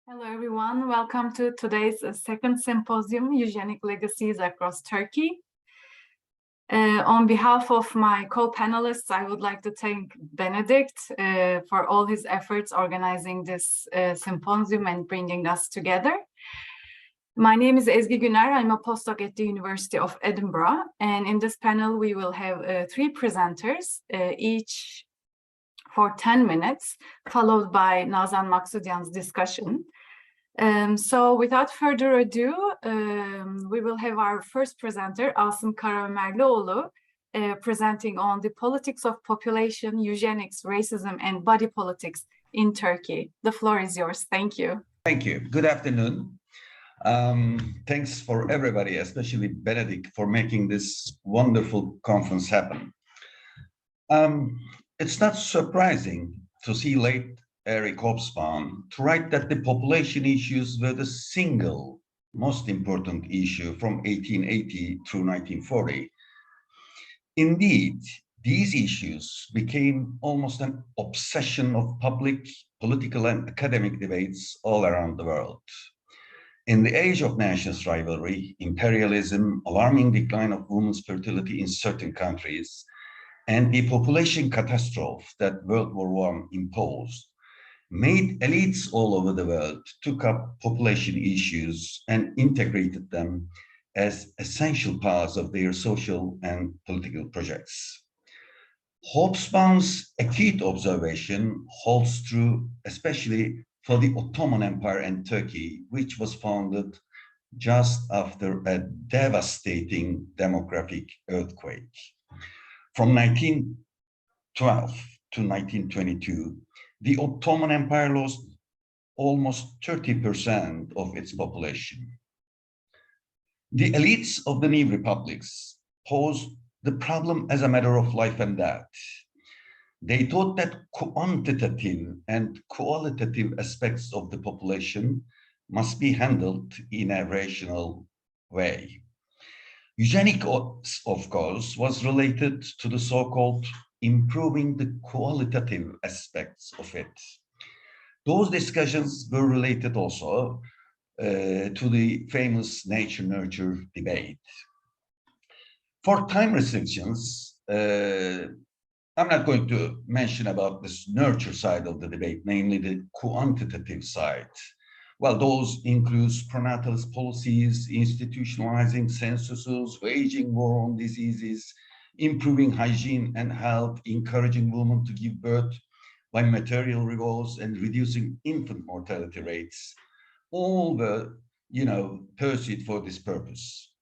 Hello, everyone. Welcome to today's second symposium, Eugenic Legacies across Turkey. On behalf of my co-panelists, I would like to thank Benedict for all his efforts organizing this symposium and bringing us together. My name is Ezgi Güner. I'm a postdoc at the University of Edinburgh. And in this panel, we will have three presenters, each for 10 minutes, followed by Nazan Maksudyan's discussion. So without further ado, we will have our first presenter, Asım Karaömerlioğlu, presenting on the politics of population, eugenics, racism, and body politics in Turkey. The floor is yours. Thank you. Thank you. Good afternoon. Thanks for everybody, especially Benedict, for making this wonderful conference happen. It's not surprising to see late Eric Hobsbawm to write that the population issues were the single most important issue from 1880 through 1940. Indeed, these issues became almost an obsession of public, political, and academic debates all around the world. In the age of nations rivalry, imperialism, alarming decline of women's fertility in certain countries, and the population catastrophe that World War I imposed, made elites all over the world took up population issues and integrated them as essential parts of their social and political projects. Hobsbawm's acute observation holds true, especially for the Ottoman Empire and Turkey, which was founded just after a devastating demographic earthquake. From 1912 to 1922, the Ottoman Empire lost almost 30% of its population. The elites of the new republics posed the problem as a matter of life and death. They thought that quantitative and qualitative aspects of the population must be handled in a rational way. Eugenics, of course, was related to the so-called improving the qualitative aspects of it. Those discussions were related also to the famous nature-nurture debate. For time restrictions, I'm not going to mention about this nurture side of the debate, namely the quantitative side. Well, those includes pronatalist policies, institutionalizing censuses, waging war on diseases, improving hygiene and health, encouraging women to give birth by material rewards, and reducing infant mortality rates, all were, pursued for this purpose.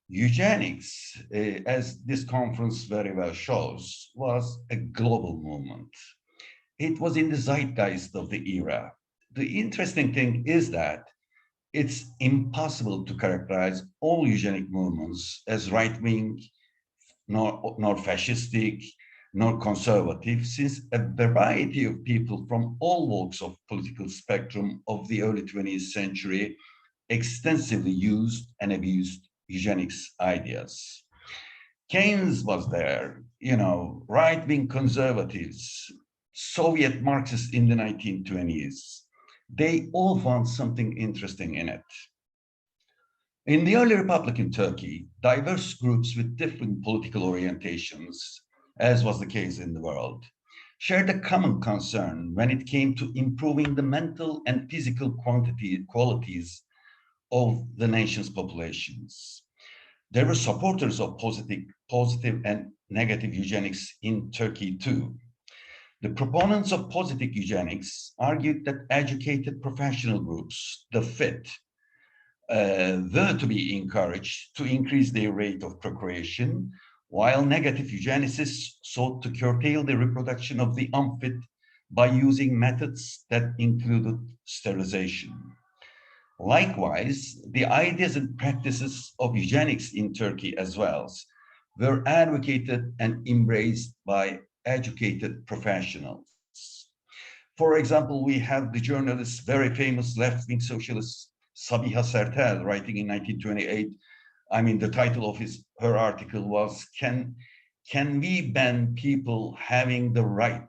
Eugenics, as this conference very well shows, was a global movement. It was in the zeitgeist of the era. The interesting thing is that it's impossible to characterize all eugenic movements as right-wing, nor fascistic, nor conservative, since a variety of people from all walks of political spectrum of the early 20th century extensively used and abused eugenics ideas. Keynes was there, right-wing conservatives, Soviet Marxists in the 1920s. They all found something interesting in it. In the early Republican Turkey, diverse groups with different political orientations, as was the case in the world, shared a common concern when it came to improving the mental and physical qualities of the nation's populations. There were supporters of positive and negative eugenics in Turkey too. The proponents of positive eugenics argued that educated professional groups, the fit, were to be encouraged to increase their rate of procreation, while negative eugenicists sought to curtail the reproduction of the unfit by using methods that included sterilization. Likewise, the ideas and practices of eugenics in Turkey as well were advocated and embraced by educated professionals. For example, we have the journalist, very famous left-wing socialist Sabiha Sertel, writing in 1928. The title of her article was, Can we ban people having the right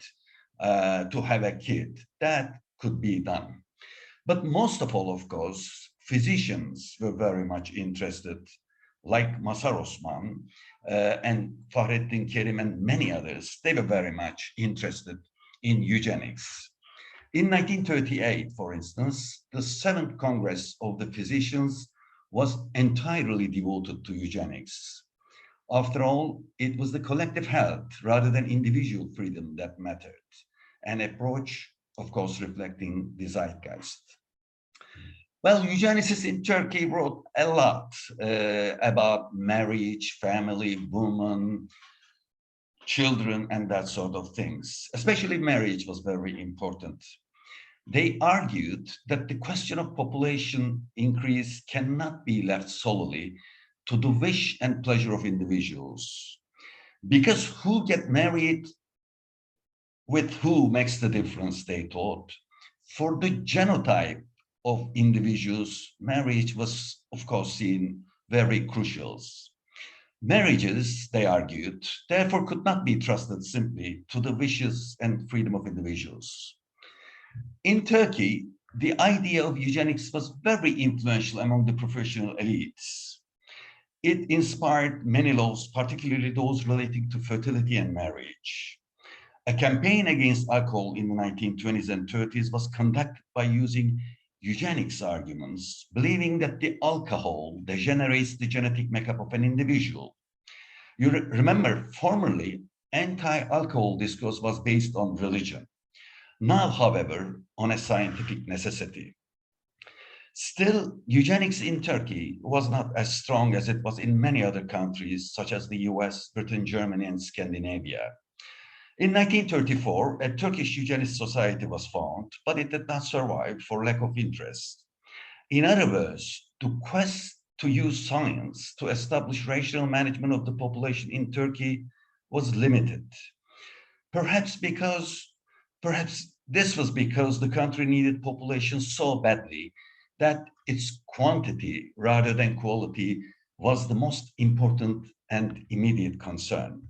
to have a kid? That could be done. But most of all, of course, physicians were very much interested, like Masar Osman and Fahrettin Kerim and many others. They were very much interested in eugenics. In 1938, for instance, the Seventh Congress of the Physicians was entirely devoted to eugenics. After all, it was the collective health rather than individual freedom that mattered, an approach, of course, reflecting the zeitgeist. Well, eugenicists in Turkey wrote a lot about marriage, family, women, children, and that sort of things. Especially marriage was very important. They argued that the question of population increase cannot be left solely to the wish and pleasure of individuals. Because who get married with who makes the difference, they thought. For the genotype of individuals, marriage was, of course, seen very crucial. Marriages, they argued, therefore could not be trusted simply to the wishes and freedom of individuals. In Turkey, the idea of eugenics was very influential among the professional elites. It inspired many laws, particularly those relating to fertility and marriage. A campaign against alcohol in the 1920s and 30s was conducted by using eugenics arguments, believing that the alcohol degenerates the genetic makeup of an individual. You remember, formerly, anti-alcohol discourse was based on religion. Now, however, on a scientific necessity. Still, eugenics in Turkey was not as strong as it was in many other countries, such as the US, Britain, Germany, and Scandinavia. In 1934, a Turkish eugenist society was founded, but it did not survive for lack of interest. In other words, the quest to use science to establish rational management of the population in Turkey was limited. Perhaps this was because the country needed population so badly that its quantity rather than quality was the most important and immediate concern.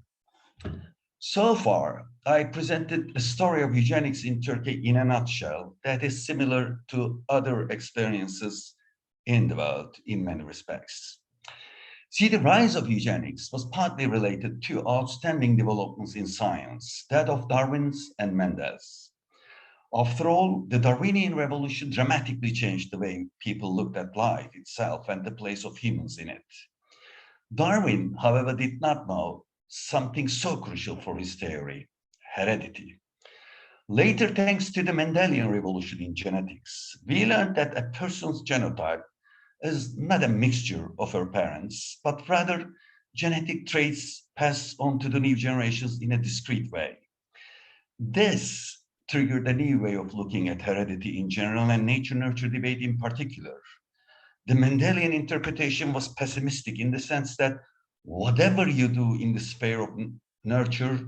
So far, I presented a story of eugenics in Turkey in a nutshell that is similar to other experiences in the world in many respects. See, the rise of eugenics was partly related to outstanding developments in science, that of Darwin's and Mendel's. After all, the Darwinian revolution dramatically changed the way people looked at life itself and the place of humans in it. Darwin, however, did not know something so crucial for his theory, heredity. Later, thanks to the Mendelian revolution in genetics, we learned that a person's genotype is not a mixture of her parents, but rather genetic traits passed on to the new generations in a discrete way. This triggered a new way of looking at heredity in general and nature-nurture debate in particular. The Mendelian interpretation was pessimistic in the sense that whatever you do in the sphere of nurture,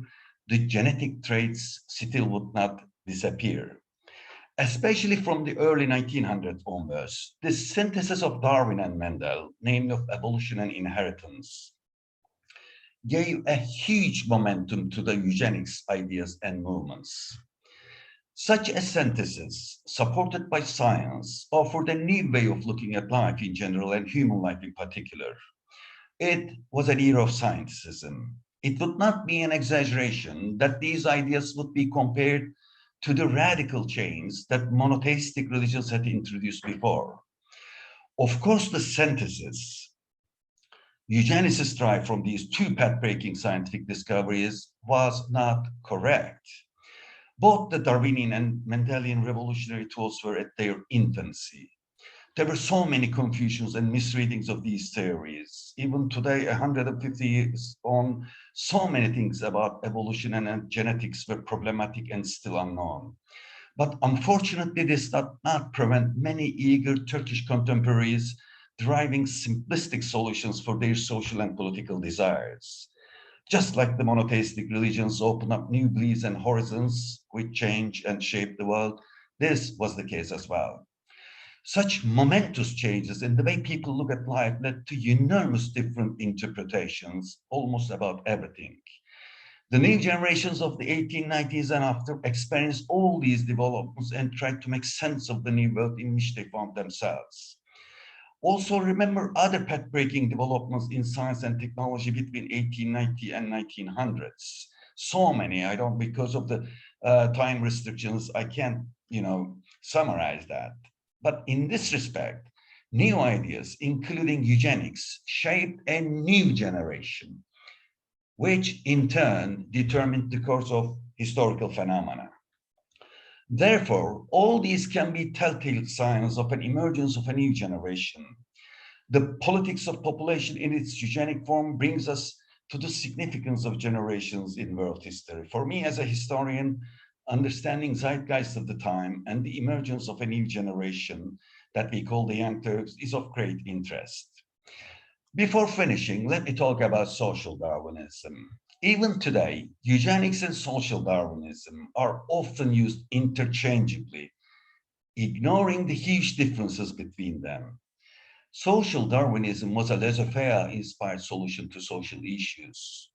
the genetic traits still would not disappear. Especially from the early 1900s onwards, the synthesis of Darwin and Mendel, named of evolution and inheritance, gave a huge momentum to the eugenics ideas and movements. Such a synthesis, supported by science, offered a new way of looking at life in general and human life in particular. It was an era of scientism. It would not be an exaggeration that these ideas would be compared to the radical change that monotheistic religions had introduced before. Of course, the synthesis eugenicists derived from these two path-breaking scientific discoveries was not correct. Both the Darwinian and Mendelian revolutionary tools were at their infancy. There were so many confusions and misreadings of these theories. Even today, 150 years on, so many things about evolution and genetics were problematic and still unknown. But unfortunately, this did not prevent many eager Turkish contemporaries deriving simplistic solutions for their social and political desires. Just like the monotheistic religions open up new beliefs and horizons which change and shape the world, this was the case as well. Such momentous changes in the way people look at life led to enormous different interpretations, almost about everything. The new generations of the 1890s and after experienced all these developments and tried to make sense of the new world in which they found themselves. Also remember other path-breaking developments in science and technology between 1890 and 1900s. So many, I don't, because of the time restrictions, I can't, summarize that. But in this respect, new ideas, including eugenics, shaped a new generation, which in turn determined the course of historical phenomena. Therefore, all these can be telltale signs of an emergence of a new generation. The politics of population in its eugenic form brings us to the significance of generations in world history. For me, as a historian, understanding zeitgeist of the time and the emergence of a new generation that we call the Young Turks is of great interest. Before finishing, let me talk about social Darwinism. Even today, eugenics and social Darwinism are often used interchangeably, ignoring the huge differences between them. Social Darwinism was a laissez-faire inspired solution to social issues.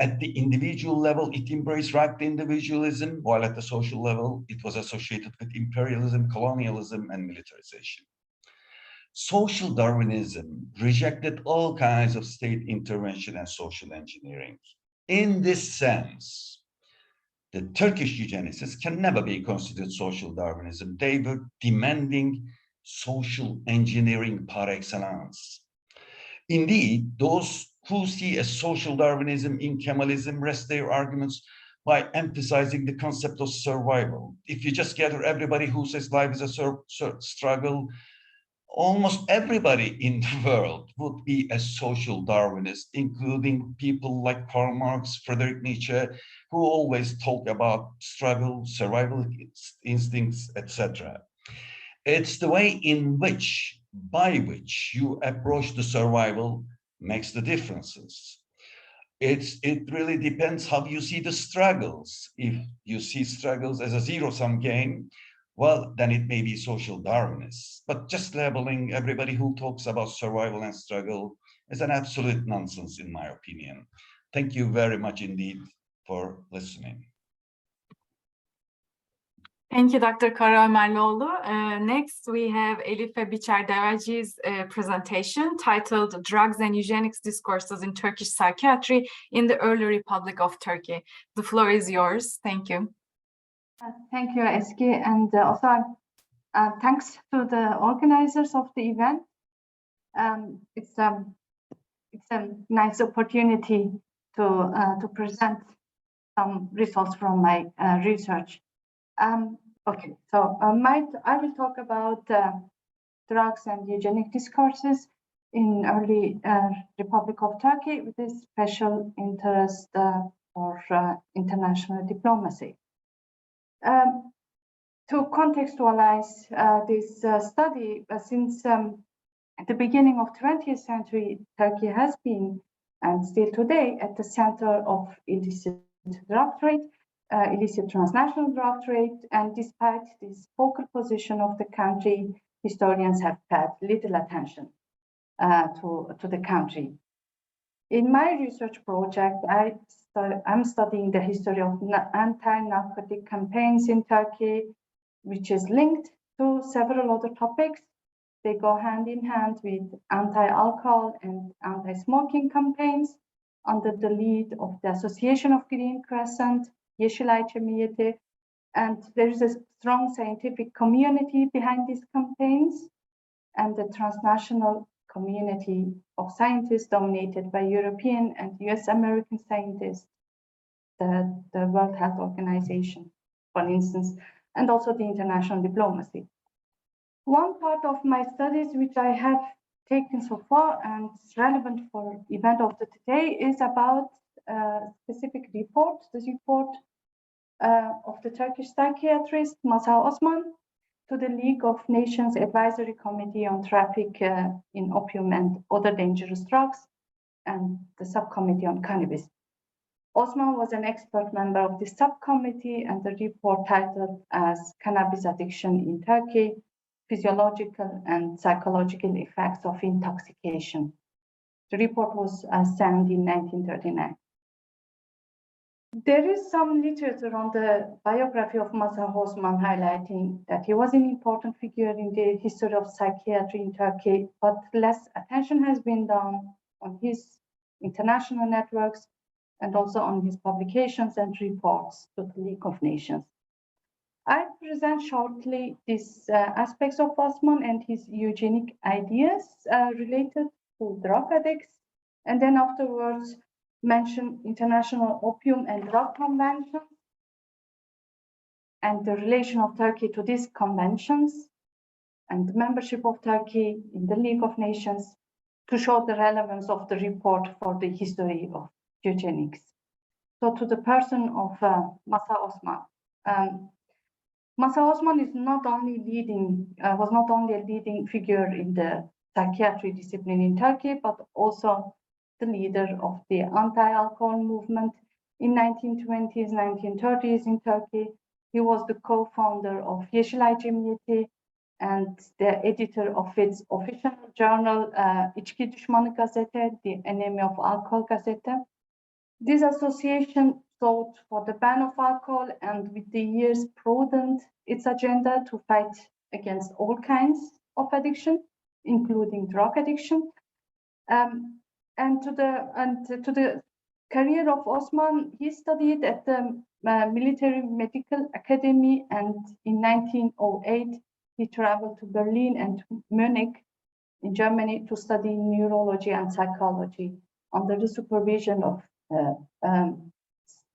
At the individual level, it embraced right individualism, while at the social level, it was associated with imperialism, colonialism, and militarization. Social Darwinism rejected all kinds of state intervention and social engineering. In this sense, the Turkish eugenicists can never be considered social Darwinism. They were demanding social engineering par excellence. Indeed, those who see a social Darwinism in Kemalism rest their arguments by emphasizing the concept of survival. If you just gather everybody who says life is a struggle, almost everybody in the world would be a social Darwinist, including people like Karl Marx, Friedrich Nietzsche, who always talk about struggle, survival instincts, etc. It's the way in which, by which you approach the survival makes the differences. It really depends how you see the struggles. If you see struggles as a zero-sum game, well, then it may be social Darwinist. But just labeling everybody who talks about survival and struggle is an absolute nonsense, in my opinion. Thank you very much indeed for listening. Thank you, Dr. Karaömerlioğlu. Next, we have Elife Biçer-Develci's presentation titled Drugs and Eugenics Discourses in Turkish Psychiatry in the Early Republic of Turkey. The floor is yours. Thank you. Thank you, Eski, and also thanks to the organizers of the event. It's a nice opportunity to present some results from my research. Okay, so I will talk about drugs and eugenic discourses in early Republic of Turkey with a special interest for international diplomacy. To contextualize this study, since at the beginning of 20th century, Turkey has been, and still today, at the center of illicit drug trade, illicit transnational drug trade, and despite this focal position of the country, historians have paid little attention to the country. In my research project, I'm studying the history of anti-narcotic campaigns in Turkey, which is linked to several other topics. They go hand in hand with anti-alcohol and anti-smoking campaigns under the lead of the Association of Green Crescent, Yeşilay Cemiyeti, and there is a strong scientific community behind these campaigns, and the transnational community of scientists dominated by European and US American scientists, the World Health Organization, for instance, and also the international diplomacy. One part of my studies which I have taken so far and is relevant for the event of today is about a specific report, the report of the Turkish psychiatrist Mazhar Osman to the League of Nations Advisory Committee on Traffic in Opium and Other Dangerous Drugs and the Subcommittee on Cannabis. Osman was an expert member of the subcommittee, and the report titled as Cannabis Addiction in Turkey, Physiological and Psychological Effects of Intoxication. The report was sent in 1939. There is some literature on the biography of Mazhar Osman highlighting that he was an important figure in the history of psychiatry in Turkey, but less attention has been done on his international networks and also on his publications and reports to the League of Nations. I present shortly these aspects of Osman and his eugenic ideas related to drug addicts, and then afterwards mention International Opium and Drug Convention and the relation of Turkey to these conventions and the membership of Turkey in the League of Nations to show the relevance of the report for the history of eugenics. So to the person of Mazhar Osman. Mazhar Osman is was not only a leading figure in the psychiatry discipline in Turkey, but also the leader of the anti-alcohol movement in 1920s, 1930s in Turkey. He was the co-founder of Yeşilay Cemiyeti and the editor of its official journal, İçki Düşmanı Gazete, the enemy of alcohol Gazete. This association sought for the ban of alcohol and with the years broadened its agenda to fight against all kinds of addiction, including drug addiction. And to the career of Osman, he studied at the Military Medical Academy, and in 1908 he traveled to Berlin and Munich in Germany to study neurology and psychology under the supervision of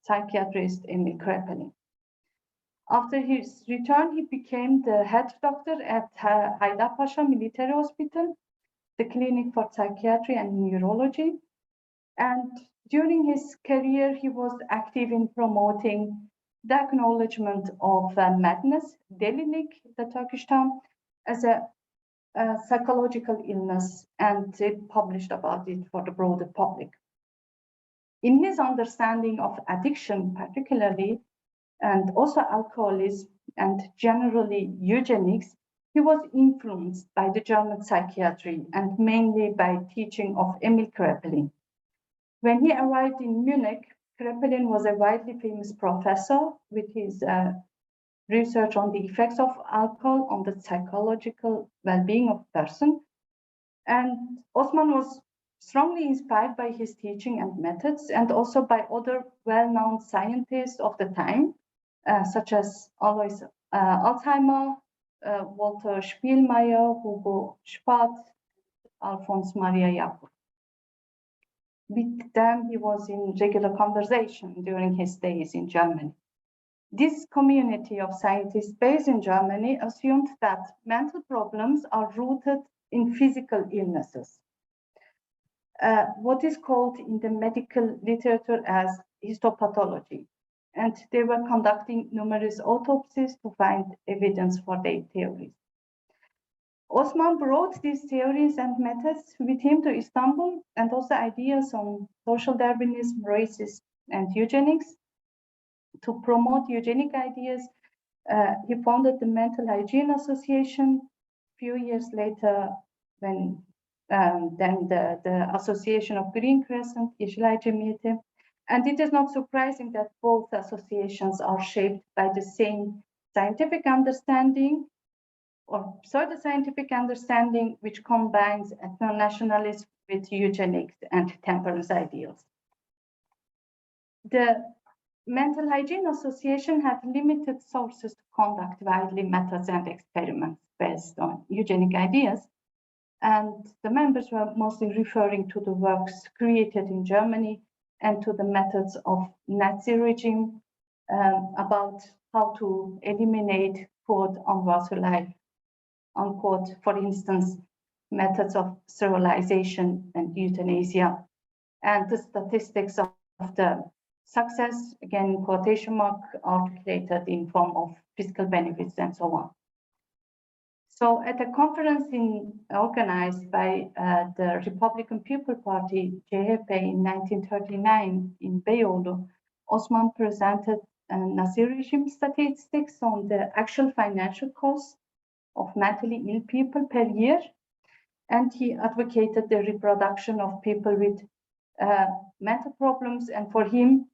psychiatrist Emil Kraepelin. After his return, he became the head doctor at Haydarpaşa Military Hospital, the clinic for psychiatry and neurology. And during his career, he was active in promoting the acknowledgement of madness, delilik, the Turkish term, as a psychological illness, and published about it for the broader public. In his understanding of addiction, particularly, and also alcoholism, and generally eugenics, he was influenced by the German psychiatry and mainly by teaching of Emil Kraepelin. When he arrived in Munich, Kraepelin was a widely famous professor with his research on the effects of alcohol on the psychological well-being of a person. And Osman was strongly inspired by his teaching and methods, and also by other well-known scientists of the time, such as Alois Alzheimer, Walter Spielmeier, Hugo Spath, Alphonse Maria Jacob. With them, he was in regular conversation during his days in Germany. This community of scientists based in Germany assumed that mental problems are rooted in physical illnesses, what is called in the medical literature as histopathology. And they were conducting numerous autopsies to find evidence for their theories. Osman brought these theories and methods with him to Istanbul, and also ideas on social Darwinism, racism, and eugenics. To promote eugenic ideas, he founded the Mental Hygiene Association. A few years later, when then the Association of Green Crescent, Yeşilay Cemiyeti. And it is not surprising that both associations are shaped by the same scientific understanding or pseudo-scientific understanding, which combines ethno-nationalism with eugenics and temperance ideals. The Mental Hygiene Association had limited sources to conduct widely methods and experiments based on eugenic ideas, and the members were mostly referring to the works created in Germany and to the methods of Nazi regime about how to eliminate, quote, unwanted life, unquote, for instance, methods of sterilization and euthanasia, and the statistics of the success, again, in quotation mark, articulated in form of fiscal benefits and so on. So at a conference organized by the Republican People Party, CHP, in 1939 in Beyoğlu, Osman presented Nazi regime statistics on the actual financial costs of mentally ill people per year, and he advocated the reproduction of people with mental problems, and for him,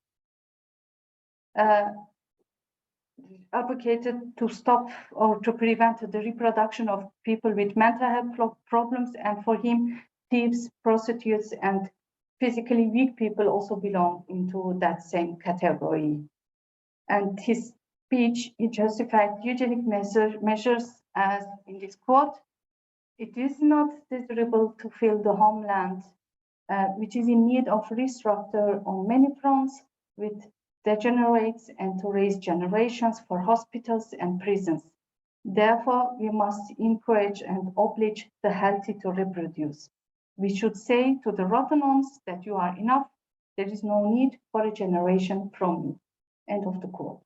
advocated to stop or to prevent the reproduction of people with mental health problems, and for him, thieves, prostitutes, and physically weak people also belong into that same category. And his speech, he justified eugenic measures as, in this quote, "It is not desirable to fill the homeland, which is in need of restructure on many fronts, with degenerates, and to raise generations for hospitals and prisons. Therefore, we must encourage and oblige the healthy to reproduce. We should say to the rotten ones that you are enough. There is no need for a generation from you." End of the quote.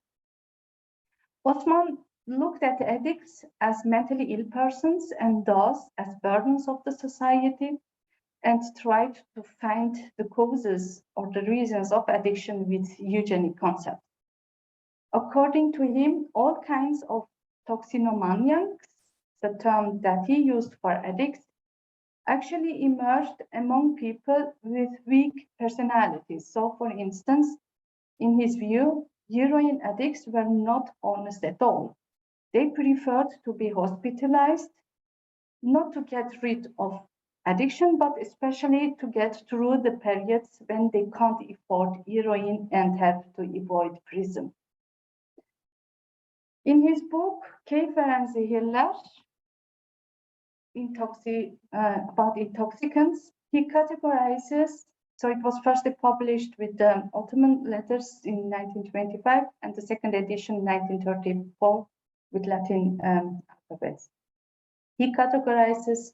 Osman looked at addicts as mentally ill persons and thus as burdens of the society, and tried to find the causes or the reasons of addiction with eugenic concepts. According to him, all kinds of toxinomaniacs, the term that he used for addicts, actually emerged among people with weak personalities. So, for instance, in his view, heroin addicts were not honest at all. They preferred to be hospitalized, not to get rid of addiction, but especially to get through the periods when they can't afford heroin and have to avoid prison. In his book, Keyif Veren Zehirler, about intoxicants, he categorizes, so it was first published with the Ottoman letters in 1925 and the second edition in 1934 with Latin alphabets. He categorizes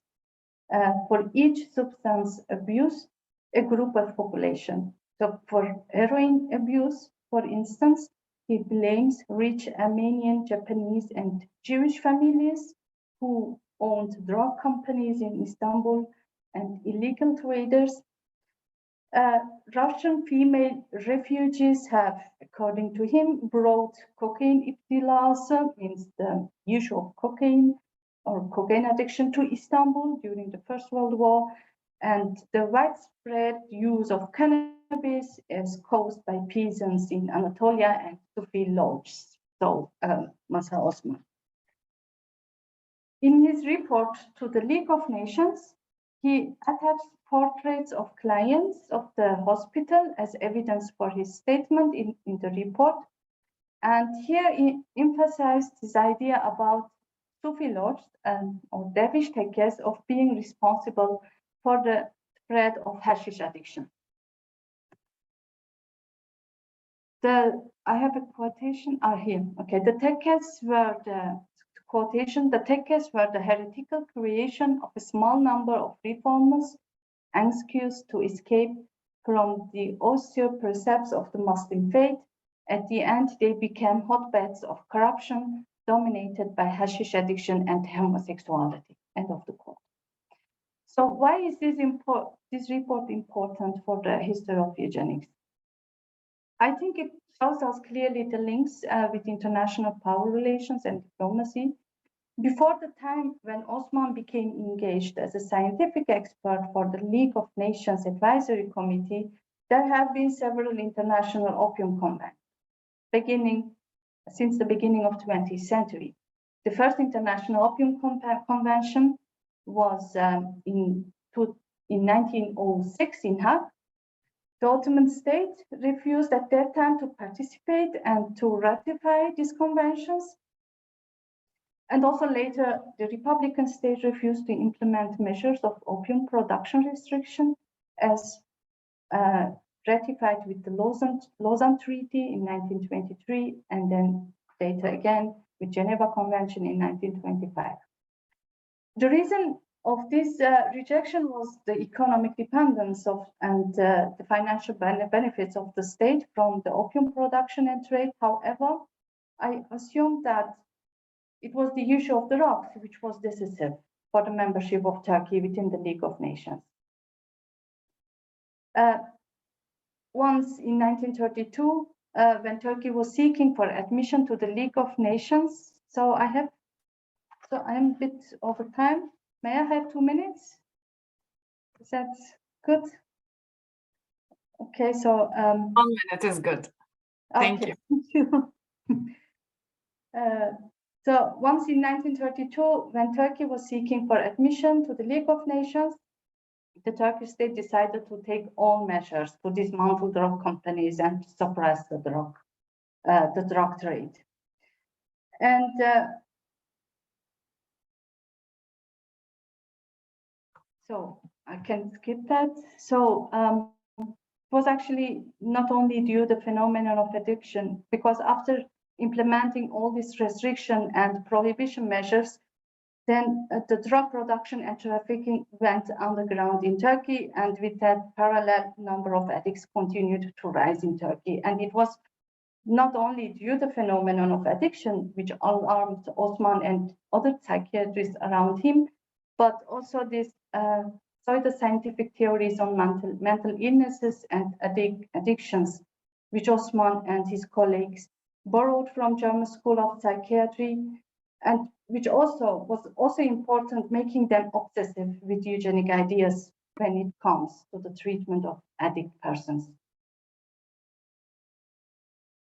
for each substance abuse a group of population. So for heroin abuse, for instance, he blames rich Armenian, Japanese, and Jewish families who owned drug companies in Istanbul and illegal traders. Russian female refugees have, according to him, brought cocaine iptilasa, means the use of cocaine or cocaine addiction, to Istanbul during the First World War, and the widespread use of cannabis is caused by peasants in Anatolia and Sufi lodges. So, Masa Osman. In his report to the League of Nations, he attached portraits of clients of the hospital as evidence for his statement in the report. And here he emphasized his idea about Sufi lords or dervish tekkes of being responsible for the spread of hashish addiction. I have a quotation here. Okay, the tekkes were the quotation, the tekkes were the heretical creation of a small number of reformers anxious to escape from the austere precepts of the Muslim faith. At the end, they became hotbeds of corruption dominated by hashish addiction and homosexuality. End of the quote. So why is this report important for the history of eugenics? I think it shows us clearly the links with international power relations and diplomacy. Before the time when Osman became engaged as a scientific expert for the League of Nations Advisory Committee, there have been several international opium conventions, since the beginning of the 20th century. The first international opium convention was in 1906 in Hague. The Ottoman state refused at that time to participate and to ratify these conventions. And also later, the Republican state refused to implement measures of opium production restriction as ratified with the Lausanne Treaty in 1923, and then later again with Geneva Convention in 1925. The reason of this rejection was the economic dependence and the financial benefits of the state from the opium production and trade. However, I assume that it was the issue of the rocks which was decisive for the membership of Turkey within the League of Nations. Once in 1932, when Turkey was seeking for admission to the League of Nations, so I'm a bit over time. May I have 2 minutes? Is that good? Okay, so 1 minute is good. Thank Okay, you. thank you. So once in 1932, when Turkey was seeking for admission to the League of Nations, the Turkish state decided to take all measures to dismantle drug companies and suppress the drug trade. And so I can skip that. So it was actually not only due to the phenomenon of addiction, because after implementing all these restriction and prohibition measures, then the drug production and trafficking went underground in Turkey, and with that parallel number of addicts continued to rise in Turkey. And it was not only due to the phenomenon of addiction, which alarmed Osman and other psychiatrists around him, but also this pseudoscientific theories on mental illnesses and addictions, which Osman and his colleagues borrowed from German School of Psychiatry, and which was also important, making them obsessive with eugenic ideas when it comes to the treatment of addict persons.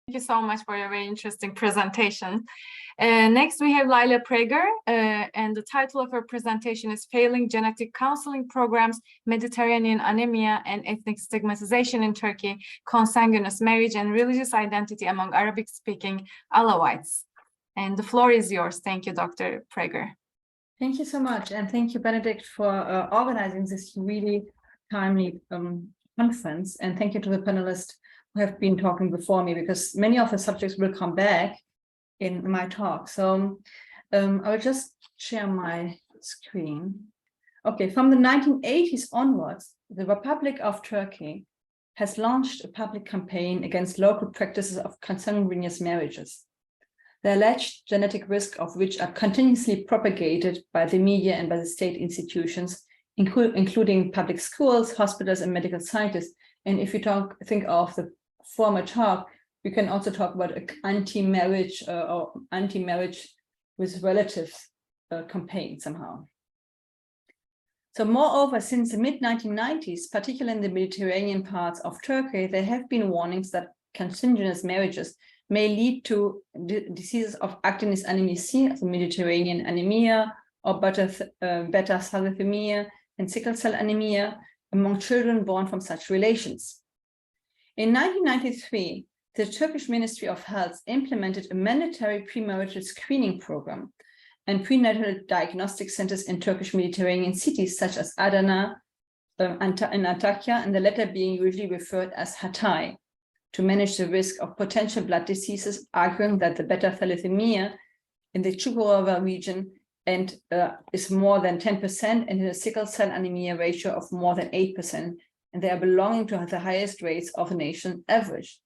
Thank you so much for your very interesting presentation. Next, we have Layla Prager, and the title of her presentation is Failing Genetic Counseling Programs, Mediterranean Anemia and Ethnic Stigmatization in Turkey, Consanguineous Marriage and Religious Identity Among Arabic-Speaking Alawites. And the floor is yours. Thank you, Dr. Prager. Thank you so much. And thank you, Benedict, for organizing this really timely conference. And thank you to the panelists who have been talking before me, because many of the subjects will come back in my talk. So I will just share my screen. Okay, from the 1980s onwards, the Republic of Turkey has launched a public campaign against local practices of consanguineous marriages, the alleged genetic risk of which are continuously propagated by the media and by the state institutions, including public schools, hospitals, and medical scientists. And if you think of the former talk, we can also talk about anti-marriage or anti-marriage with relatives campaign somehow. So moreover, since the mid-1990s, particularly in the Mediterranean parts of Turkey, there have been warnings that consanguineous marriages may lead to diseases of actinic anemia C, the Mediterranean anemia, or beta thalassemia and sickle cell anemia among children born from such relations. In 1993, the Turkish Ministry of Health implemented a mandatory premarital screening program and prenatal diagnostic centers in Turkish Mediterranean cities such as Adana and Antakya, and the latter being usually referred as Hatay, to manage the risk of potential blood diseases, arguing that the beta thalassemia in the Çukurova region is more than 10%, and in a sickle cell anemia ratio of more than 8%, and they are belonging to the highest rates of the nation average.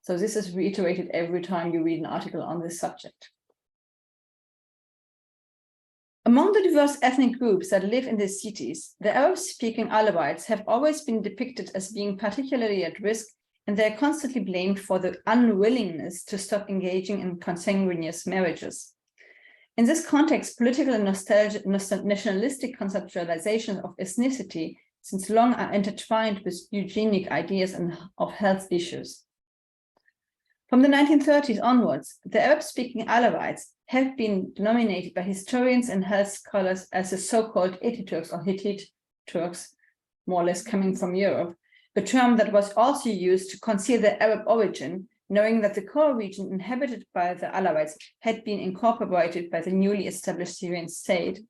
So this is reiterated every time you read an article on this subject. Among the diverse ethnic groups that live in these cities, the Arab-speaking Alawites have always been depicted as being particularly at risk, and they are constantly blamed for the unwillingness to stop engaging in consanguineous marriages. In this context, political and nationalistic conceptualization of ethnicity since long are intertwined with eugenic ideas and of health issues. From the 1930s onwards, the Arab-speaking Alawites have been denominated by historians and health scholars as the so-called Eti-Turks or Hittite Turks, more or less coming from Europe, a term that was also used to conceal their Arab origin, knowing that the core region inhabited by the Alawites had been incorporated by the newly established Syrian state,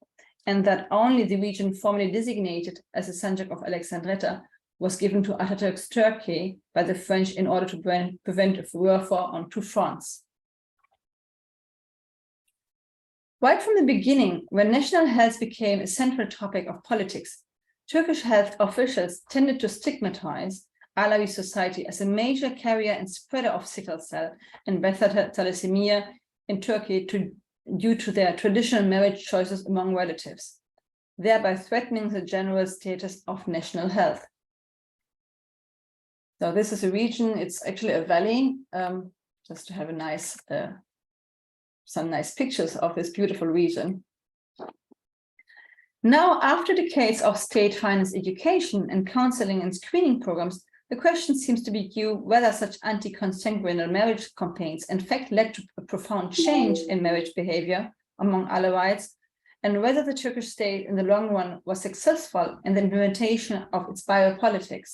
and that only the region formerly designated as the Sanjak of Alexandretta was given to Atatürk's Turkey by the French in order to prevent a warfare on two fronts. Right from the beginning, when national health became a central topic of politics, Turkish health officials tended to stigmatize Alawi society as a major carrier and spreader of sickle cell and beta thalassemia in Turkey due to their traditional marriage choices among relatives, thereby threatening the general status of national health. So this is a region, it's actually a valley, just to have a nice, some nice pictures of this beautiful region. Now, after decades of state-financed education and counseling and screening programs, The question seems to be whether such anti-consanguineal marriage campaigns in fact led to a profound change in marriage behavior among Alawites, and whether the Turkish state in the long run was successful in the implementation of its biopolitics.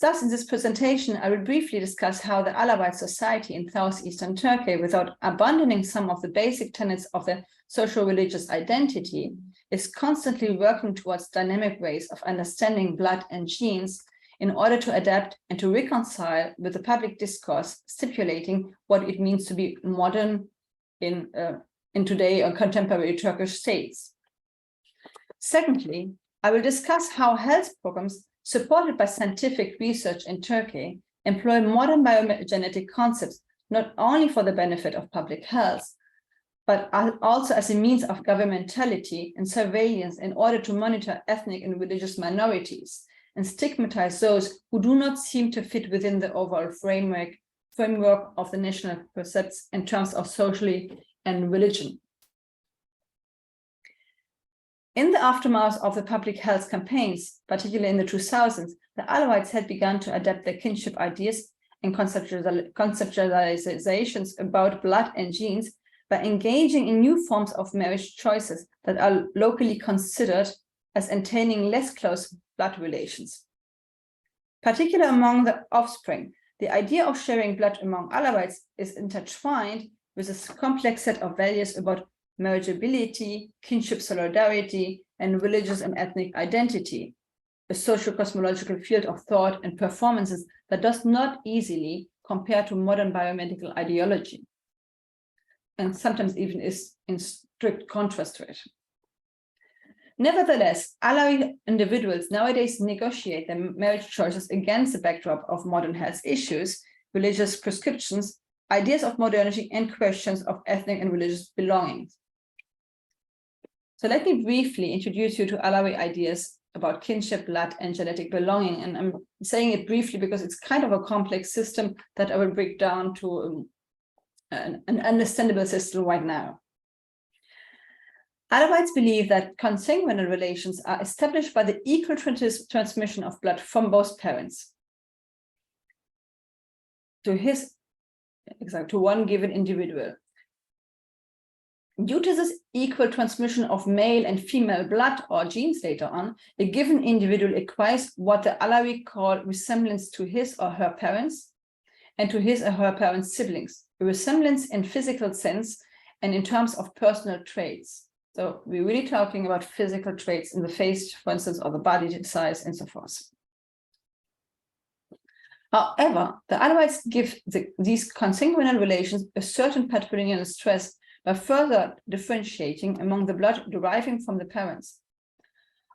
Thus, in this presentation, I will briefly discuss how the Alawite society in southeastern Turkey, without abandoning some of the basic tenets of their social-religious identity, is constantly working towards dynamic ways of understanding blood and genes in order to adapt and to reconcile with the public discourse stipulating what it means to be modern in today or contemporary Turkish states. Secondly, I will discuss how health programs supported by scientific research in Turkey employ modern biogenetic concepts not only for the benefit of public health, but also as a means of governmentality and surveillance in order to monitor ethnic and religious minorities and stigmatize those who do not seem to fit within the overall framework of the national precepts in terms of socially and religion. In the aftermath of the public health campaigns, particularly in the 2000s, the Alawites had begun to adapt their kinship ideas and conceptualizations about blood and genes by engaging in new forms of marriage choices that are locally considered as entailing less close blood relations. Particularly among the offspring, the idea of sharing blood among Alawites is intertwined with a complex set of values about marriageability, kinship solidarity, and religious and ethnic identity, a socio-cosmological field of thought and performances that does not easily compare to modern biomedical ideology, and sometimes even is in strict contrast to it. Nevertheless, Alawi individuals nowadays negotiate their marriage choices against the backdrop of modern health issues, religious prescriptions, ideas of modernity, and questions of ethnic and religious belonging. So let me briefly introduce you to Alawi ideas about kinship, blood, and genetic belonging. And I'm saying it briefly because it's kind of a complex system that I will break down to an understandable system right now. Alawites believe that consanguineal relations are established by the equal transmission of blood from both parents to one given individual. Due to this equal transmission of male and female blood or genes later on, a given individual acquires what the Alawi call resemblance to his or her parents and to his or her parents' siblings, a resemblance in physical sense and in terms of personal traits. So we're really talking about physical traits in the face, for instance, or the body size and so forth. However, the Alawites give these consanguineal relations a certain patrilineal stress by further differentiating among the blood deriving from the parents.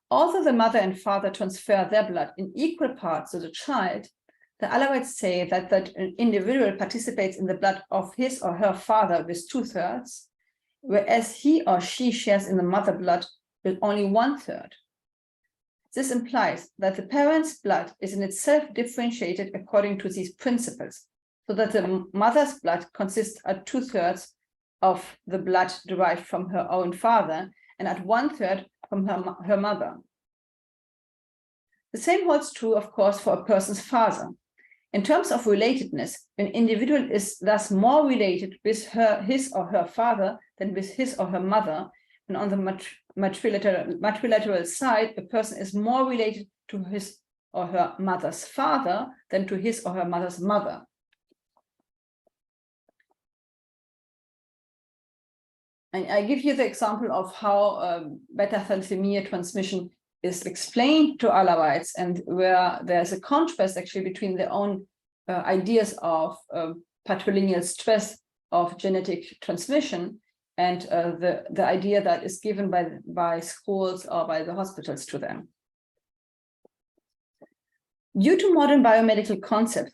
Although the mother and father transfer their blood in equal parts to the child, the Alawites say that an individual participates in the blood of his or her father with 2/3, whereas he or she shares in the mother blood with only 1/3. This implies that the parent's blood is in itself differentiated according to these principles, so that the mother's blood consists at 2/3 of the blood derived from her own father and at 1/3 from her mother. The same holds true, of course, for a person's father. In terms of relatedness, an individual is thus more related with his or her father than with his or her mother, and on the matrilateral side, a person is more related to his or her mother's father than to his or her mother's mother. And I give you the example of how beta thalassemia transmission is explained to Alawites, and where there's a contrast actually between their own ideas of patrilineal stress of genetic transmission and the idea that is given by schools or by the hospitals to them. Due to modern biomedical concepts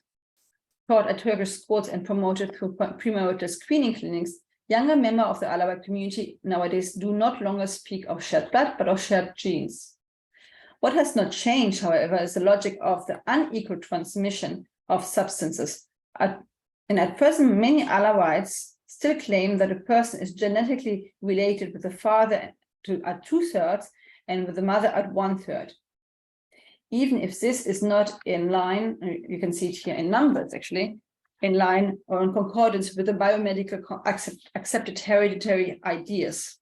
taught at Turkish schools and promoted through premarital screening clinics, younger members of the Alawite community nowadays do not longer speak of shared blood, but of shared genes. What has not changed, however, is the logic of the unequal transmission of substances. And at present, many Alawites still claim that a person is genetically related with the father at 2/3 and with the mother at 1/3. even if this is not in line, you can see it here in numbers actually, in line or in concordance with the biomedical accepted hereditary ideas.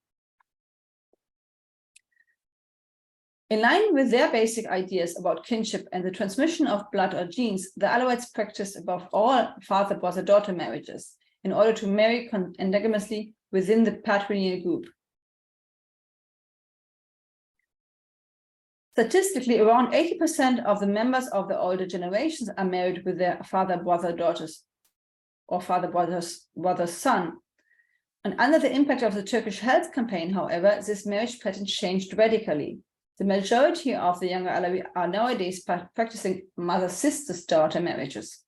In line with their basic ideas about kinship and the transmission of blood or genes, the Alawites practiced above all father-brother-daughter marriages in order to marry endogamously within the patrilineal group. Statistically, around 80% of the members of the older generations are married with their father-brother-daughters or father-brother's son. And under the impact of the Turkish health campaign, however, this marriage pattern changed radically. The majority of the younger Alawi are nowadays practicing mother-sister's-daughter marriages.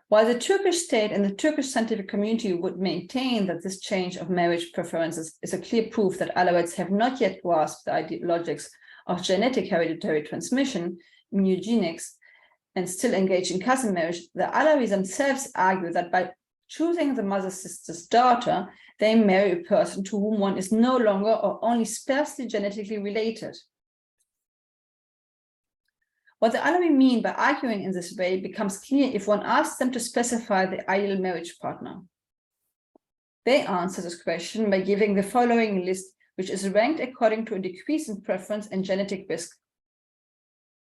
While the Turkish state and the Turkish scientific community would maintain that this change of marriage preferences is a clear proof that Alawites have not yet grasped the logics of genetic hereditary transmission in eugenics and still engage in cousin marriage, the Alawis themselves argue that by choosing the mother-sister's daughter, they marry a person to whom one is no longer or only sparsely genetically related. What the Alawi mean by arguing in this way becomes clear if one asks them to specify the ideal marriage partner. They answer this question by giving the following list, which is ranked according to a decrease in preference and genetic risk.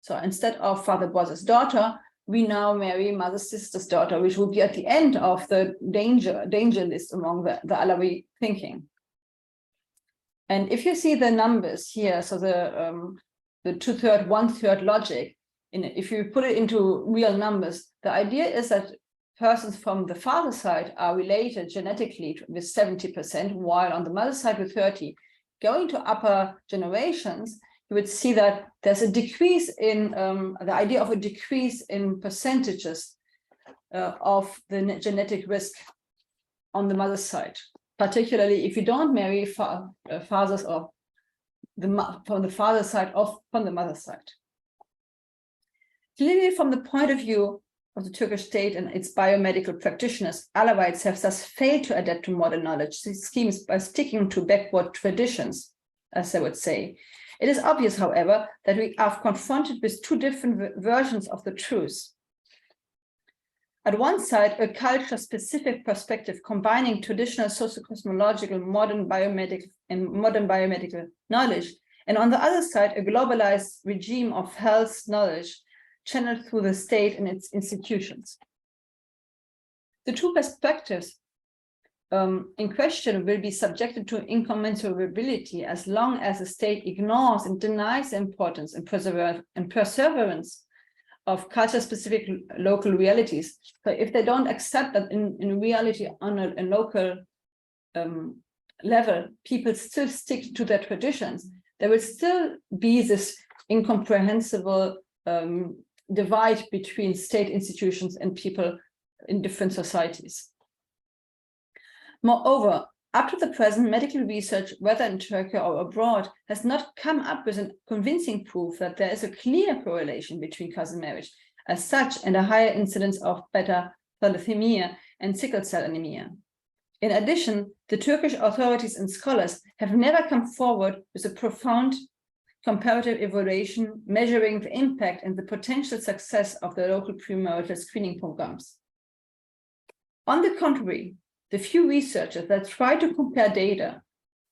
So instead of father-brother's daughter, we now marry mother-sister's daughter, which would be at the end of the danger list among the Alawi thinking. And if you see the numbers here, so the 2/3, 1/3 logic, if you put it into real numbers, the idea is that persons from the father side are related genetically with 70%, while on the mother side with 30%. Going to upper generations, you would see that there's a decrease in the idea of a decrease in percentages of the genetic risk on the mother side, particularly if you don't marry fathers or from the father side or from the mother side. Clearly, from the point of view of the Turkish state and its biomedical practitioners, Alawites have thus failed to adapt to modern knowledge schemes by sticking to backward traditions, as I would say. It is obvious, however, that we are confronted with two different versions of the truth. At one side, a culture-specific perspective combining traditional socio-cosmological, modern biomedical knowledge, and on the other side, a globalized regime of health knowledge channeled through the state and its institutions. The two perspectives in question will be subjected to incommensurability as long as the state ignores and denies the importance and perseverance of culture-specific local realities. So if they don't accept that in reality on a local level, people still stick to their traditions, there will still be this incomprehensible divide between state institutions and people in different societies. Moreover, up to the present, medical research, whether in Turkey or abroad, has not come up with a convincing proof that there is a clear correlation between cousin marriage as such and a higher incidence of beta thalassemia and sickle cell anemia. In addition, the Turkish authorities and scholars have never come forward with a profound comparative evaluation measuring the impact and the potential success of the local premarital screening programs. On the contrary, the few researchers that try to compare data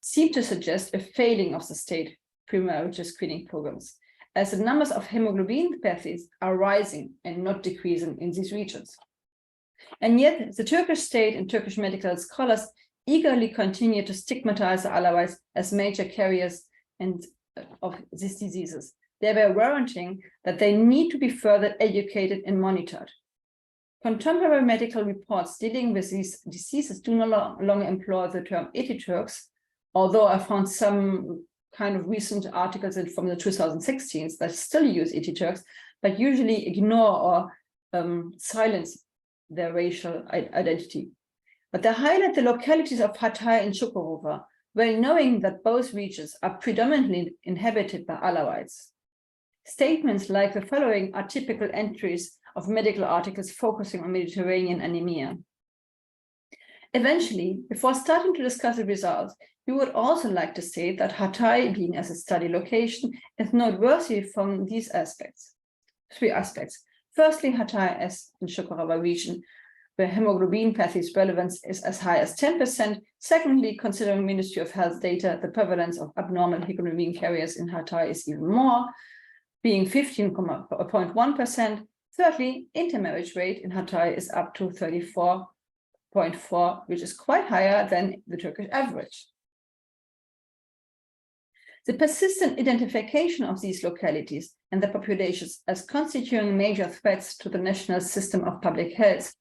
seem to suggest a failing of the state premarital screening programs, as the numbers of hemoglobinopathies are rising and not decreasing in these regions. And yet, the Turkish state and Turkish medical scholars eagerly continue to stigmatize the Alawites as major carriers of these diseases, thereby warranting that they need to be further educated and monitored. Contemporary medical reports dealing with these diseases do no longer employ the term Etiturks, although I found some kind of recent articles from the 2016s that still use Etiturks, but usually ignore or silence their racial identity. But they highlight the localities of Hatay and Çukurova, well knowing that both regions are predominantly inhabited by Alawites. Statements like the following are typical entries of medical articles focusing on Mediterranean anemia. Eventually, before starting to discuss the results, we would also like to say that Hatay, being as a study location, is noteworthy from these aspects. 3 aspects. Firstly, Hatay, as in Shokoraba region, where hemoglobinopathy's relevance is as high as 10%. Secondly, considering Ministry of Health data, the prevalence of abnormal hemoglobin carriers in Hatay is even more, being 15.1%. Thirdly, intermarriage rate in Hatay is up to 34.4, which is quite higher than the Turkish average. The persistent identification of these localities and the populations as constituting major threats to the national system of public health,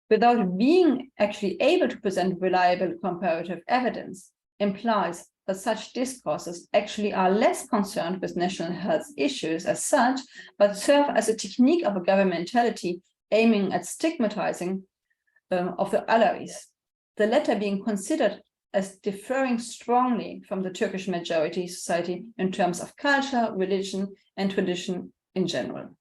without being actually able to present reliable comparative evidence, implies that such discourses actually are less concerned with national health issues as such, but serve as a technique of a governmentality aiming at stigmatizing of the Alawites, the latter being considered as differing strongly from the Turkish majority society in terms of culture, religion, and tradition in general.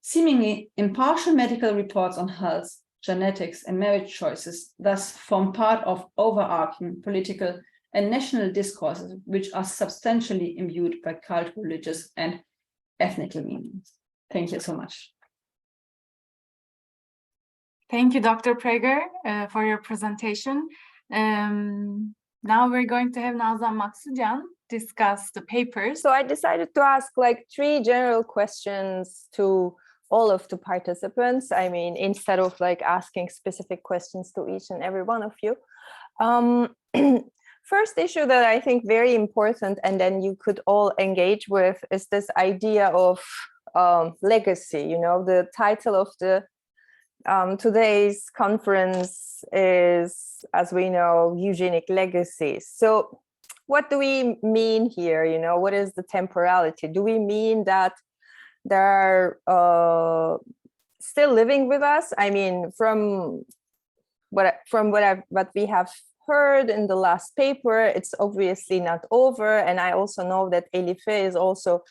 Seemingly impartial medical reports on health, genetics, and marriage choices thus form part of overarching political and national discourses which are substantially imbued by cult, religious, and ethnic meanings. Thank you so much. Thank you, Dr. Prager, for your presentation. Now we're going to have Nazan Maksudyan discuss the papers. So I decided to ask like 3 general questions to all of the participants. I mean, instead of like asking specific questions to each and every one of you. First issue that I think very important, and then you could all engage with, is this idea of legacy. You know, the title of the today's conference is, as we know, Eugenic Legacies. So what do we mean here? You know, what is the temporality? Do we mean that there are still living with us? I mean, from what we have heard in the last paper, it's obviously not over. And I also know that Elife is also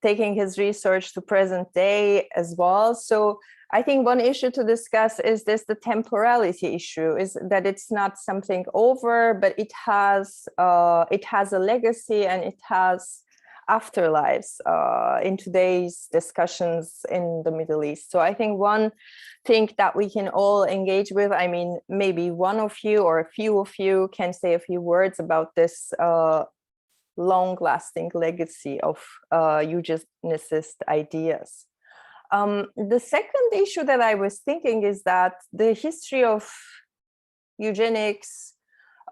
taking his research to present day as well. So I think one issue to discuss is the temporality issue, is that it's not something over, but it has a legacy and it has afterlives in today's discussions in the Middle East. So I think one thing that we can all engage with, I mean, maybe one of you or a few of you can say a few words about this long-lasting legacy of eugenicist ideas. The second issue that I was thinking is that the history of eugenics,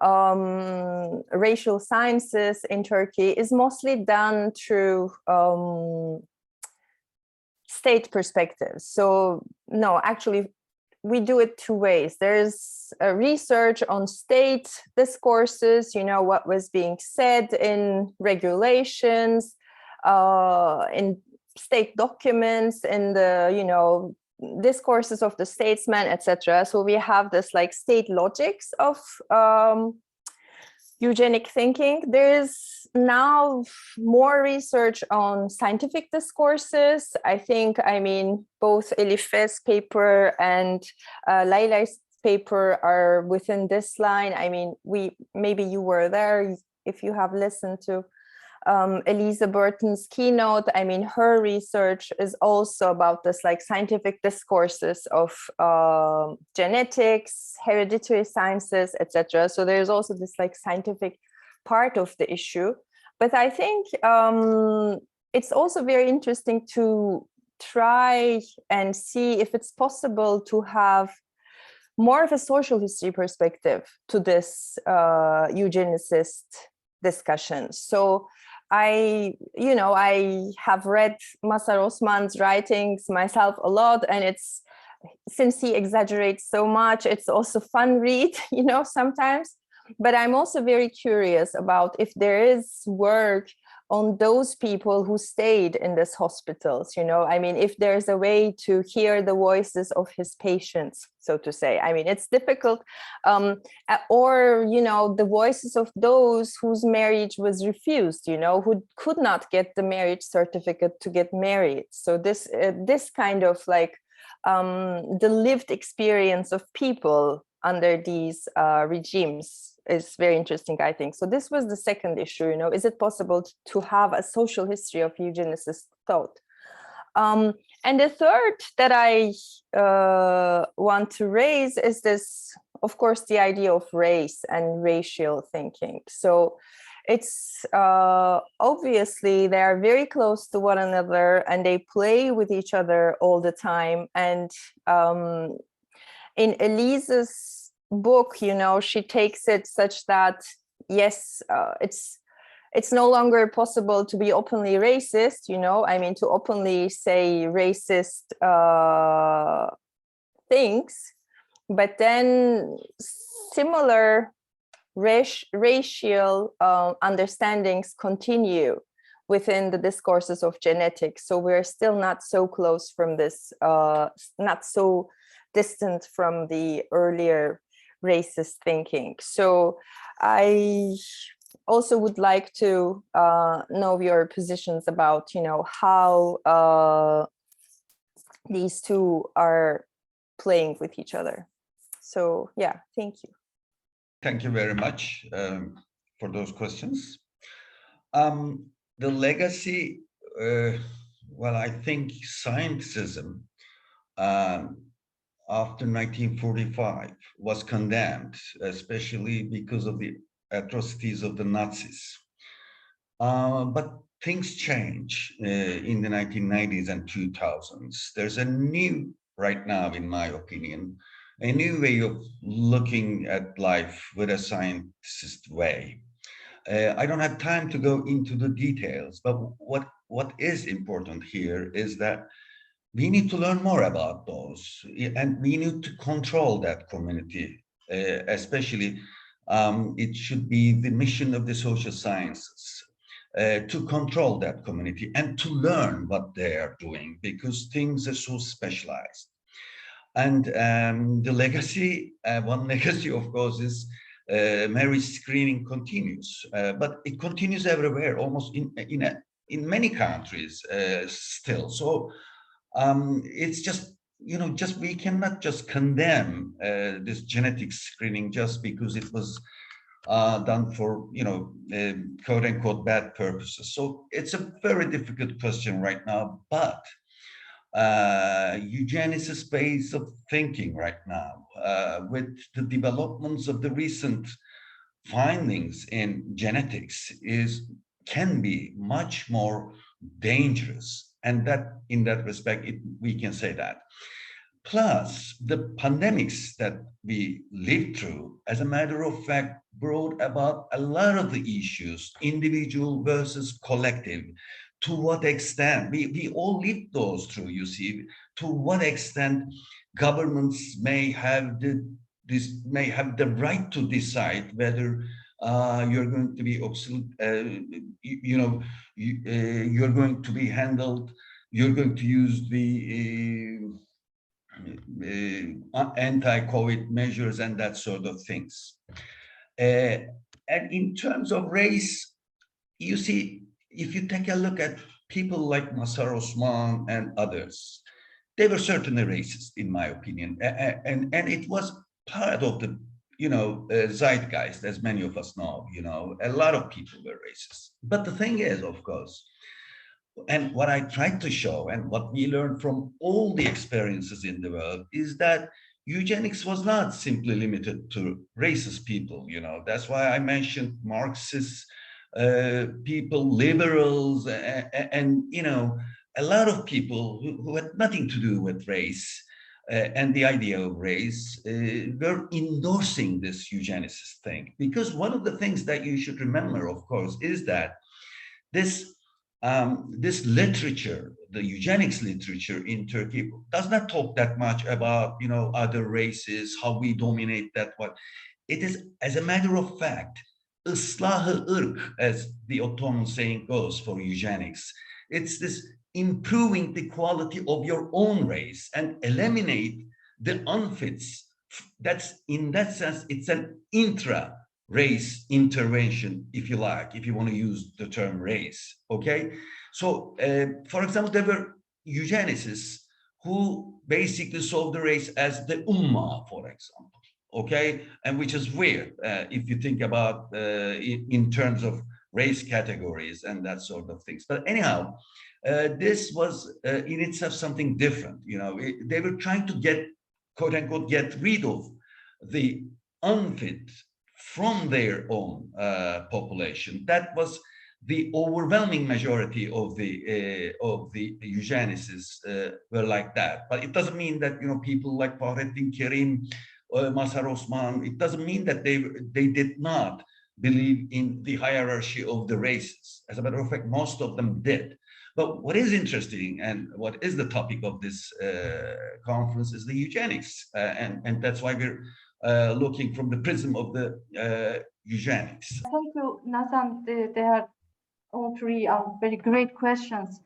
racial sciences in Turkey is mostly done through state perspectives. So no, actually, we do it 2 ways. There's a research on state discourses, you know, what was being said in regulations, in state documents, in the, you know, discourses of the statesmen, etc. So we have this like state logics of eugenic thinking. There's now more research on scientific discourses. I think, I mean, both Elife's paper and Layla's paper are within this line. I mean, maybe you were there if you have listened to Elisa Burton's keynote. I mean, her research is also about this like scientific discourses of genetics, hereditary sciences, etc. So there's also this like scientific part of the issue. But I think it's also very interesting to try and see if it's possible to have more of a social history perspective to this eugenicist discussion. So I have read Masar Osman's writings myself a lot, and since he exaggerates so much, it's also fun read, you know, sometimes. But I'm also very curious about if there is work on those people who stayed in these hospitals, you know, I mean, if there's a way to hear the voices of his patients, so to say. I mean, it's difficult, or, you know, the voices of those whose marriage was refused, you know, who could not get the marriage certificate to get married. So this kind of like the lived experience of people under these regimes is very interesting, I think. So this was the second issue, you know, is it possible to have a social history of eugenicist thought? And the third that I want to raise is this, of course, the idea of race and racial thinking. So it's obviously they are very close to one another and they play with each other all the time. And in Elise's book, you know, she takes it such that, yes, it's no longer possible to be openly racist, you know, I mean, to openly say racist things, but then similar racial understandings continue within the discourses of genetics. So we're still not so close from this, not so distant from the earlier racist thinking. So I also would like to know your positions about, you know, how these two are playing with each other. So yeah, thank you. Thank you very much for those questions. The legacy, well, I think scientism after 1945 was condemned, especially because of the atrocities of the Nazis. But things change in the 1990s and 2000s. There's a new, right now, in my opinion, a new way of looking at life with a scientist way. I don't have time to go into the details, but what is important here is that we need to learn more about those, and we need to control that community, especially it should be the mission of the social sciences to control that community and to learn what they are doing, because things are so specialized. And the legacy, one legacy, of course, is marriage screening continues, but it continues everywhere, almost in many countries still. So it's just, you know, just we cannot just condemn this genetic screening just because it was done for, you know, quote unquote bad purposes. So it's a very difficult question right now, but eugenicist ways of thinking right now, with the developments of the recent findings in genetics, can be much more dangerous. And that, in that respect, we can say that. Plus, the pandemics that we lived through, as a matter of fact, brought about a lot of the issues, individual versus collective. To what extent, we all lived those through, you see, to what extent governments may have the right to decide whether you're going to be obsolete, you're going to be handled, you're going to use the anti-COVID measures and that sort of things. And in terms of race, you see, if you take a look at people like Masar Osman and others, they were certainly racist, in my opinion, and it was part of the, you know, zeitgeist, as many of us know. You know, a lot of people were racist. But the thing is, of course, and what I tried to show, and what we learned from all the experiences in the world, is that eugenics was not simply limited to racist people. You know, that's why I mentioned Marxist people, liberals, and you know, a lot of people who had nothing to do with race and the idea of race were endorsing this eugenicist thing. Because one of the things that you should remember, of course, is that this literature, the eugenics literature in Turkey, does not talk that much about, you know, other races, how we dominate that. What it is, as a matter of fact, ıslahı ırk, as the Ottoman saying goes for eugenics. It's this improving the quality of your own race and eliminate the unfits. That's, in that sense, it's an intra-race intervention, if you like, if you want to use the term race, okay? So, for example, there were eugenicists who basically saw the race as the ummah, for example. okay, and which is weird if you think about in terms of race categories and that sort of things. But anyhow, this was in itself something different. You know, they were trying to get, quote unquote, get rid of the unfit from their own population. That was the overwhelming majority of the eugenicists were like that. But it doesn't mean that, you know, people like Fahrettin Kerim, Mazhar Osman, it doesn't mean that they did not believe in the hierarchy of the races. As a matter of fact, most of them did. But what is interesting and what is the topic of this conference is the eugenics. And that's why we're looking from the prism of the eugenics. Thank you, Nazan. They are all three are very great questions.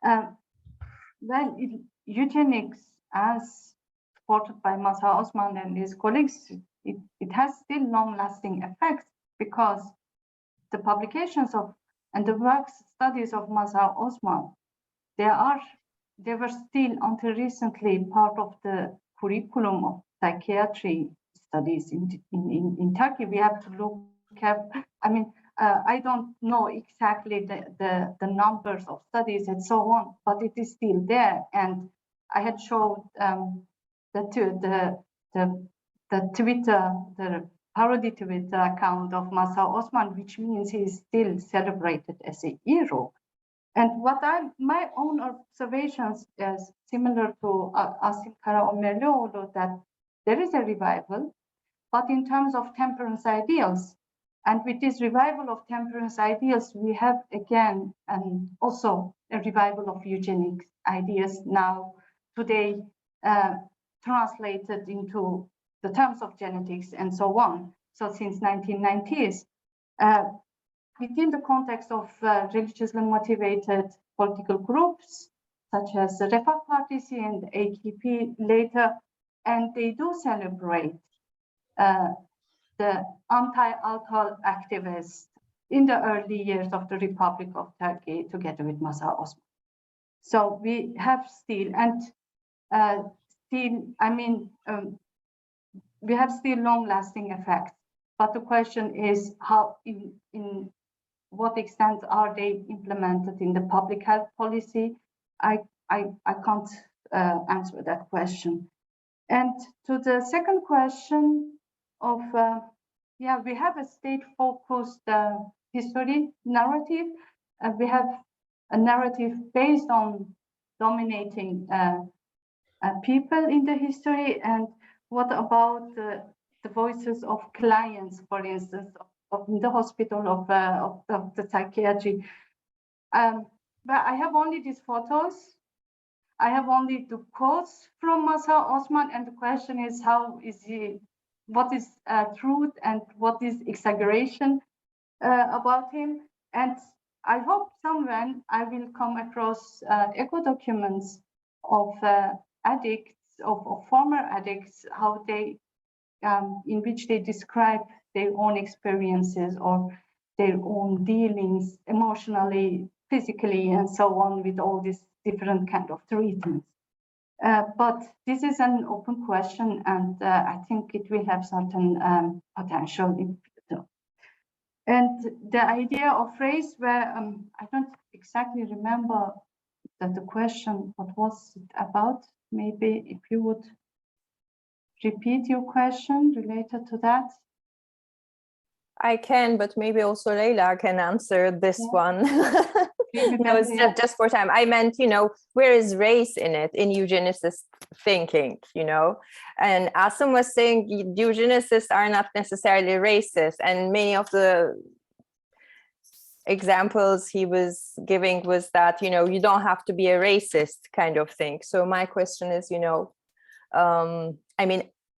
Well, eugenics, as supported by Mazhar Osman and his colleagues, it has still long-lasting effects, because the publications of and the work studies of Mazhar Osman, they were still until recently part of the curriculum of psychiatry studies in Turkey. We have to look at, I mean, I don't know exactly the numbers of studies and so on, but it is still there. And I had showed the Twitter, the parody Twitter account of Mazhar Osman, which means he is still celebrated as a hero. And what my own observations is similar to Asim Karaomerlioğlu, that there is a revival, but in terms of temperance ideals. And with this revival of temperance ideals, we have again also a revival of eugenic ideas now today translated into the terms of genetics and so on. So since 1990s, within the context of religiously motivated political groups, such as the Refah Partisi and AKP later, and they do celebrate the anti-alcohol activists in the early years of the Republic of Turkey, together with Mazhar Osman. So we have still, we have still long-lasting effects. But the question is how, in what extent are they implemented in the public health policy? I can't answer that question. And to the second question of, we have a state-focused history narrative. We have a narrative based on dominating people in the history. And what about the voices of clients, for instance, of the hospital of the psychiatry? But I have only these photos. I have only the quotes from Mazhar Osman, and the question is, how is he? What is truth and what is exaggeration about him? And I hope somewhere I will come across echo documents of addicts, of former addicts, how they, in which they describe their own experiences or their own dealings emotionally, physically, and so on, with all these different kind of treatments. But this is an open question, and I think it will have certain potential. And the idea of race, where I don't exactly remember the question, what was it about? Maybe if you would repeat your question related to that. I can, but maybe also Leila can answer this one. No, it's just for time. I meant, where is race in it, in eugenicist thinking, And Asim was saying eugenicists are not necessarily racist. And many of the examples he was giving was that, you don't have to be a racist kind of thing. So my question is,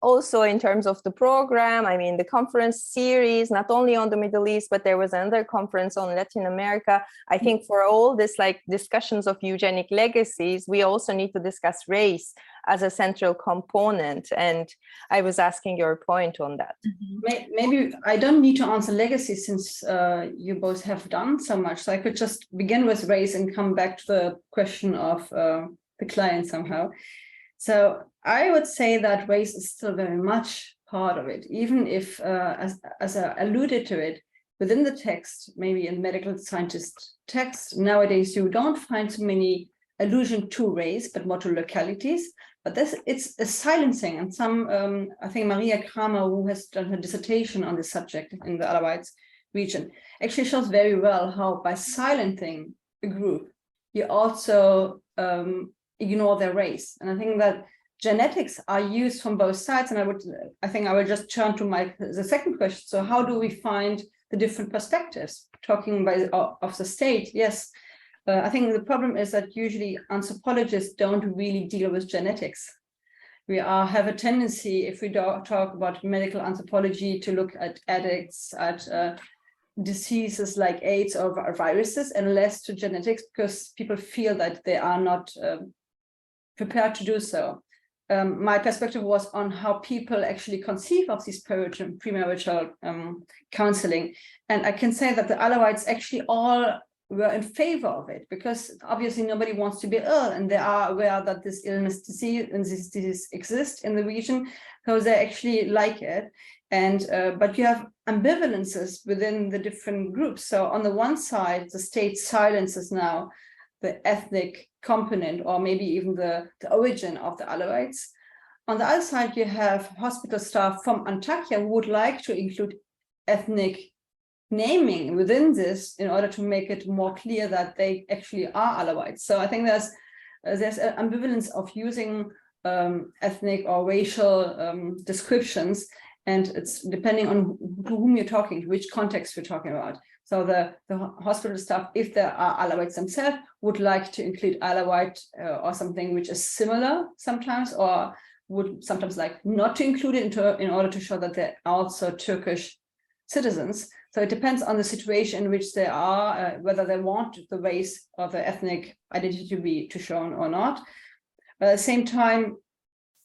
also in terms of the program, the conference series, not only on the Middle East, but there was another conference on Latin America. I think for all this discussions of eugenic legacies, we also need to discuss race as a central component. And I was asking your point on that. Maybe I don't need to answer legacy, since you both have done so much. So I could just begin with race and come back to the question of the client somehow. So I would say that race is still very much part of it, even if, as I alluded to it, within the text, maybe in medical scientist text, nowadays you don't find so many allusion to race, but more to localities. But it's a silencing, and some, I think Maria Kramer, who has done her dissertation on this subject in the Alawites region, actually shows very well how by silencing a group, you also ignore their race. And I think that genetics are used from both sides. And I think I will just turn to the second question. So how do we find the different perspectives? Talking of the state, yes. I think the problem is that usually anthropologists don't really deal with genetics. We have a tendency, if we talk about medical anthropology, to look at addicts, at diseases like AIDS or viruses, and less to genetics, because people feel that they are not prepared to do so. My perspective was on how people actually conceive of this premarital counseling. And I can say that the Alawites actually all were in favor of it, because obviously nobody wants to be ill, and they are aware that this disease exists in the region, so they actually like it. And but you have ambivalences within the different groups. So on the one side, the state silences now the ethnic component, or maybe even the origin of the Alawites. On the other side, you have hospital staff from Antakya who would like to include ethnic naming within this in order to make it more clear that they actually are Alawites. So I think there's an ambivalence of using ethnic or racial descriptions, and it's depending on to whom you're talking, which context you're talking about. So the hospital staff, if there are Alawites themselves, would like to include Alawite or something which is similar sometimes, or would sometimes like not to include it in order to show that they're also Turkish citizens. So it depends on the situation in which they are, whether they want the race or the ethnic identity to be shown or not. But at the same time,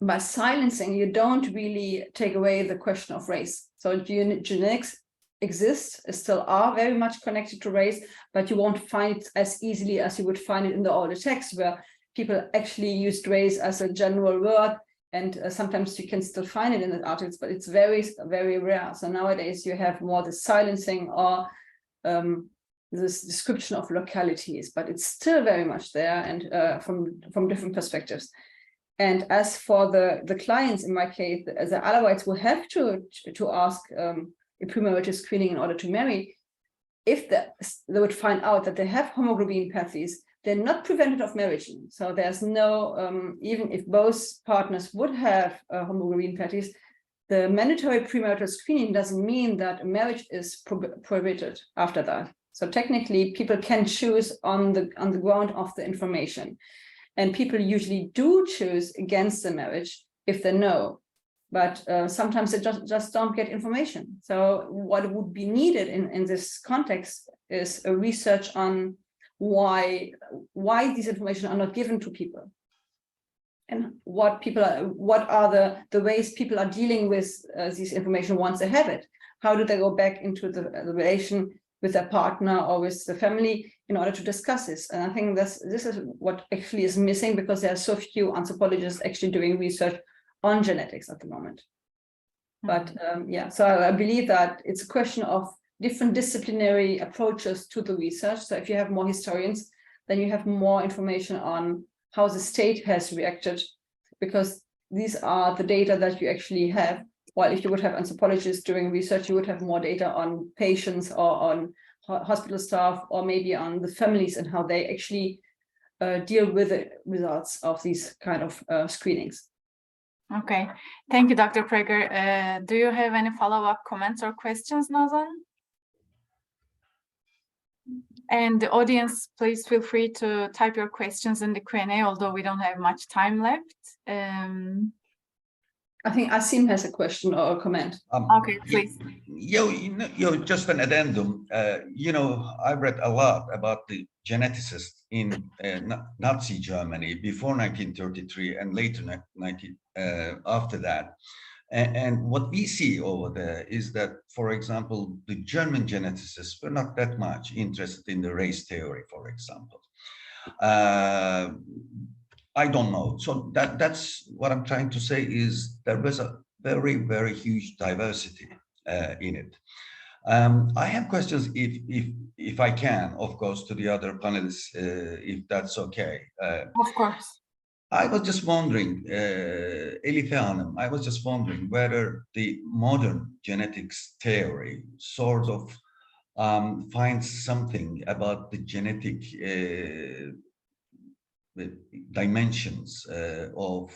by silencing, you don't really take away the question of race. So genetics exists, still are very much connected to race, but you won't find it as easily as you would find it in the older text, where people actually used race as a general word. And sometimes you can still find it in the articles, but it's very, very rare. So nowadays you have more the silencing or this description of localities, but it's still very much there, and from different perspectives. And as for the clients, in my case, the Alawites will have to ask a premarital screening in order to marry. If they would find out that they have homoglobinopathies, they're not prevented of marriage. So there's no, even if both partners would have homoglobinopathies, the mandatory premarital screening doesn't mean that a marriage is prohibited after that. So technically, people can choose on the ground of the information. And people usually do choose against the marriage if they know, but sometimes they just don't get information. So what would be needed in this context is a research on why these information are not given to people, and what are the ways people are dealing with this information once they have it. How do they go back into the relation with their partner or with the family in order to discuss this? And I think this is what actually is missing, because there are so few anthropologists actually doing research on genetics at the moment. But yeah, so I believe that it's a question of different disciplinary approaches to the research. So if you have more historians, then you have more information on how the state has reacted, because these are the data that you actually have. While if you would have anthropologists doing research, you would have more data on patients or on hospital staff, or maybe on the families and how they actually deal with the results of these kind of screenings. Okay, thank you, Dr. Prager. Do you have any follow-up comments or questions, Nazan? And the audience, please feel free to type your questions in the Q&A, although we don't have much time left. I think Asim has a question or a comment. Okay, please. Just an addendum. I read a lot about the geneticists in Nazi Germany before 1933 and later after that. And what we see over there is that, for example, the German geneticists were not that much interested in the race theory, for example. I don't know. So that's what I'm trying to say is there was very, very huge diversity in it. I have questions, if I can, of course, to the other panelists, if that's okay. Of course. I was just wondering, Elife Hanım, I was just wondering whether the modern genetics theory sort of finds something about the genetic dimensions of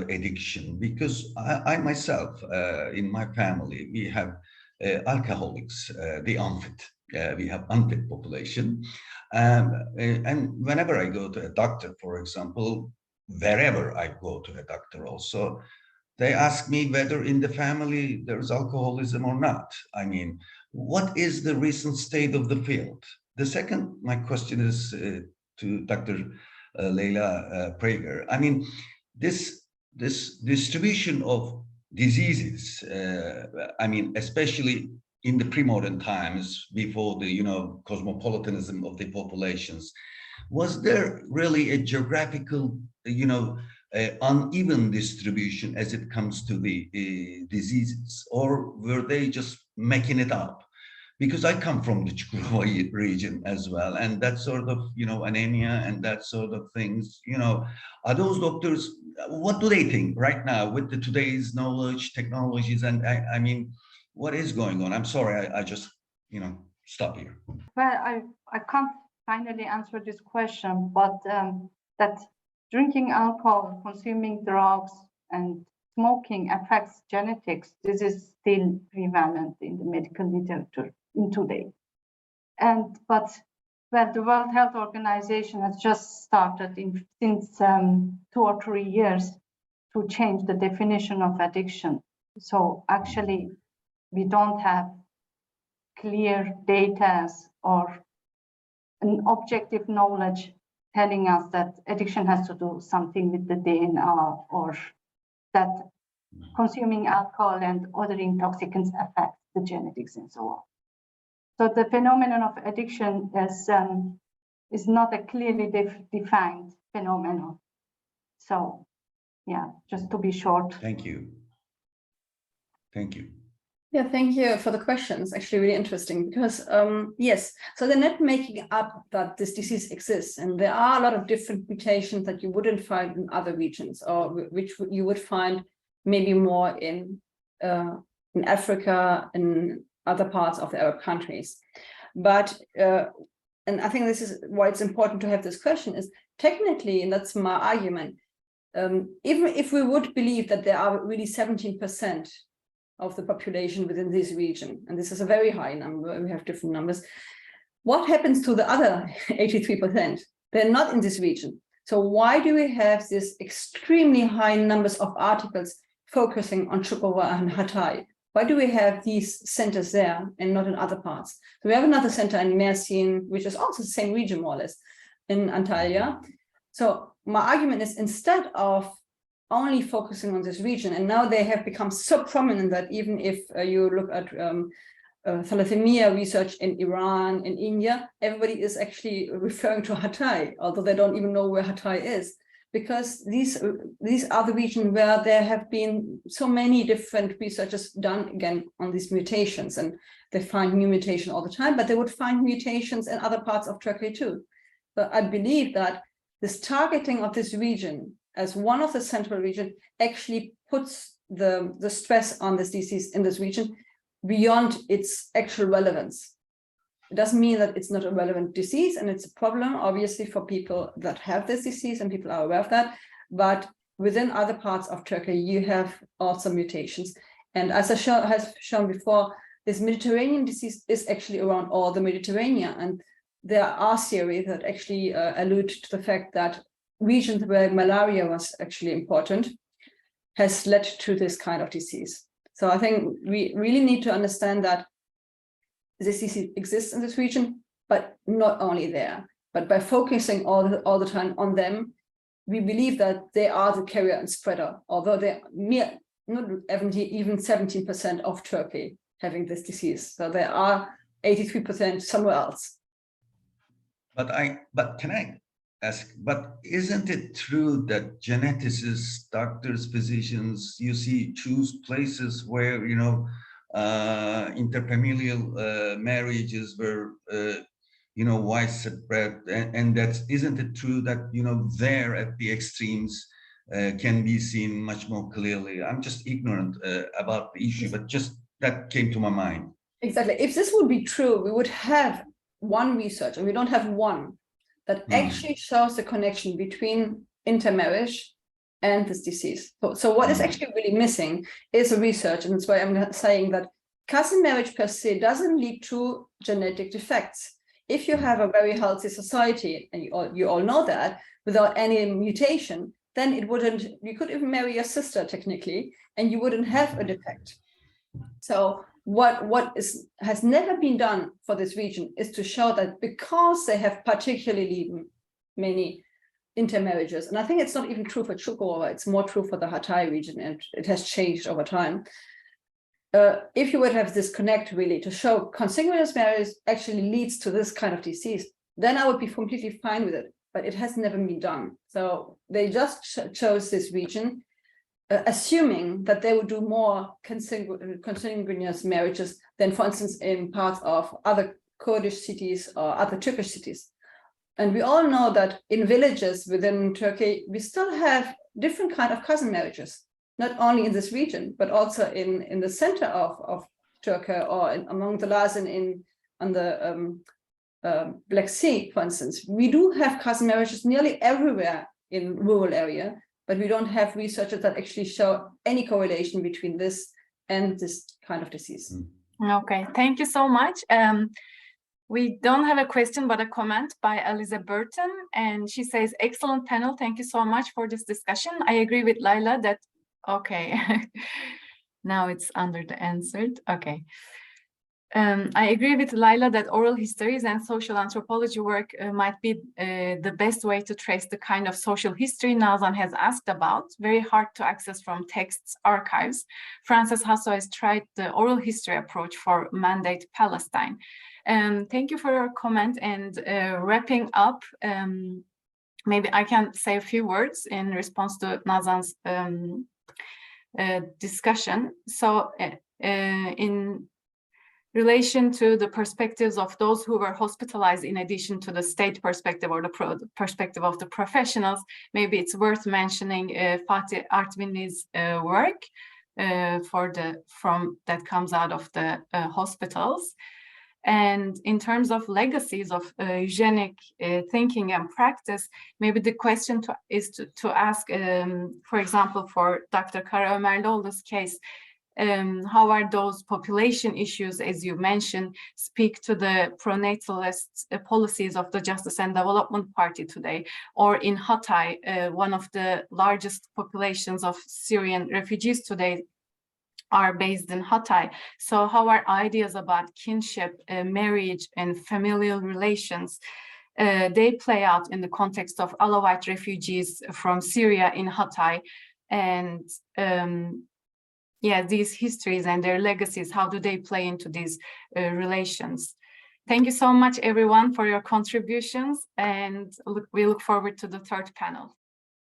addiction, because I myself, in my family, we have alcoholics, the unfit. We have unfit population. And whenever I go to a doctor, for example, wherever I go to a doctor also, they ask me whether in the family there's alcoholism or not. I mean, what is the recent state of the field? The second, my question is to Dr. Leila Prager. I mean, this distribution of diseases, I mean, especially in the pre-modern times, before the cosmopolitanism of the populations, was there really a geographical uneven distribution as it comes to the diseases, or were they just making it up? Because I come from the Çukurova region as well, and that sort of anemia and that sort of things, are those doctors, what do they think right now with the today's knowledge, technologies, and I mean, what is going on? I'm sorry, I just stop here. Well, I can't finally answer this question, but that drinking alcohol, consuming drugs, and smoking affects genetics, this is still prevalent in the medical literature in today. But the World Health Organization has just started since 2 or 3 years to change the definition of addiction. So actually, we don't have clear data or an objective knowledge telling us that addiction has to do something with the DNA, or that consuming alcohol and other intoxicants affect the genetics and so on. So the phenomenon of addiction is not a clearly defined phenomenon. So yeah, just to be short. Thank you. Thank you. Yeah, thank you for the questions. Actually, really interesting because yes, so they're not making up that this disease exists, and there are a lot of different mutations that you wouldn't find in other regions, or which you would find maybe more in Africa and other parts of the Arab countries. But and I think this is why it's important to have this question is technically, and that's my argument, even if we would believe that there are really 17% of the population within this region, and this is a very high number, we have different numbers, what happens to the other 83%? They're not in this region. So why do we have this extremely high numbers of articles focusing on Çukurova and Hatay? Why do we have these centers there and not in other parts? So we have another center in Mersin, which is also the same region more or less, in Antalya. So my argument is, instead of only focusing on this region, and now they have become so prominent that even if you look at thalassemia research in Iran, in India, everybody is actually referring to Hatay, although they don't even know where Hatay is, because these are the regions where there have been so many different researches done again on these mutations, and they find new mutation all the time, but they would find mutations in other parts of Turkey too. But I believe that this targeting of this region as one of the central region actually puts the stress on this disease in this region beyond its actual relevance. It doesn't mean that it's not a relevant disease, and it's a problem, obviously, for people that have this disease, and people are aware of that. But within other parts of Turkey, you have also mutations. And as I have shown before, this Mediterranean disease is actually around all the Mediterranean. And there are theories that actually allude to the fact that regions where malaria was actually important has led to this kind of disease. So I think we really need to understand that this disease exists in this region, but not only there. But by focusing all the time on them, we believe that they are the carrier and spreader, although they're not even 17% of Turkey having this disease. So there are 83% somewhere else. But can I ask, but isn't it true that geneticists, doctors, physicians, you see, choose places where, you know, interfamilial marriages were, you know, widespread, and that isn't it true that, you know, there at the extremes can be seen much more clearly? I'm just ignorant about the issue, but just that came to my mind. Exactly. If this would be true, we would have one research, and we don't have one that actually shows the connection between intermarriage and this disease. So what is actually really missing is a research, and that's why I'm saying that cousin marriage per se doesn't lead to genetic defects. If you have a very healthy society, and you all know that, without any mutation, then it wouldn't, you could even marry your sister technically, and you wouldn't have a defect. So what has never been done for this region is to show that because they have particularly many intermarriages, and I think it's not even true for Çukurova, it's more true for the Hatay region, and it has changed over time. If you would have this connect really to show consanguineous marriage actually leads to this kind of disease, then I would be completely fine with it, but it has never been done. So they just chose this region, assuming that they would do more consanguineous marriages than, for instance, in parts of other Kurdish cities or other Turkish cities. And we all know that in villages within Turkey, we still have different kind of cousin marriages, not only in this region, but also in the center of Turkey, or among the Laz on the Black Sea, for instance. We do have cousin marriages nearly everywhere in rural area, but we don't have researchers that actually show any correlation between this and this kind of disease. Okay, thank you so much. We don't have a question, but a comment by Aliza Burton, and she says, excellent panel, thank you so much for this discussion. I agree with Laila that, okay, now it's under the answered, okay. I agree with Laila that oral histories and social anthropology work might be the best way to trace the kind of social history Nazan has asked about, very hard to access from texts, archives. Frances Hasso has tried the oral history approach for Mandate Palestine. Thank you for your comment, and wrapping up, maybe I can say a few words in response to Nazan's discussion. So in relation to the perspectives of those who were hospitalized, in addition to the state perspective or the perspective of the professionals, maybe it's worth mentioning Fatih Artvinli's work that comes out of the hospitals. And in terms of legacies of eugenic thinking and practice, maybe the question is to ask, for example, for Dr. Kara Ömerlioğlu's case, how are those population issues, as you mentioned, speak to the pronatalist policies of the Justice and Development Party today? Or in Hatay, one of the largest populations of Syrian refugees today are based in Hatay. So how are ideas about kinship, marriage, and familial relations, they play out in the context of Alawite refugees from Syria in Hatay? And yeah, these histories and their legacies, how do they play into these relations? Thank you so much, everyone, for your contributions, and we look forward to the third panel.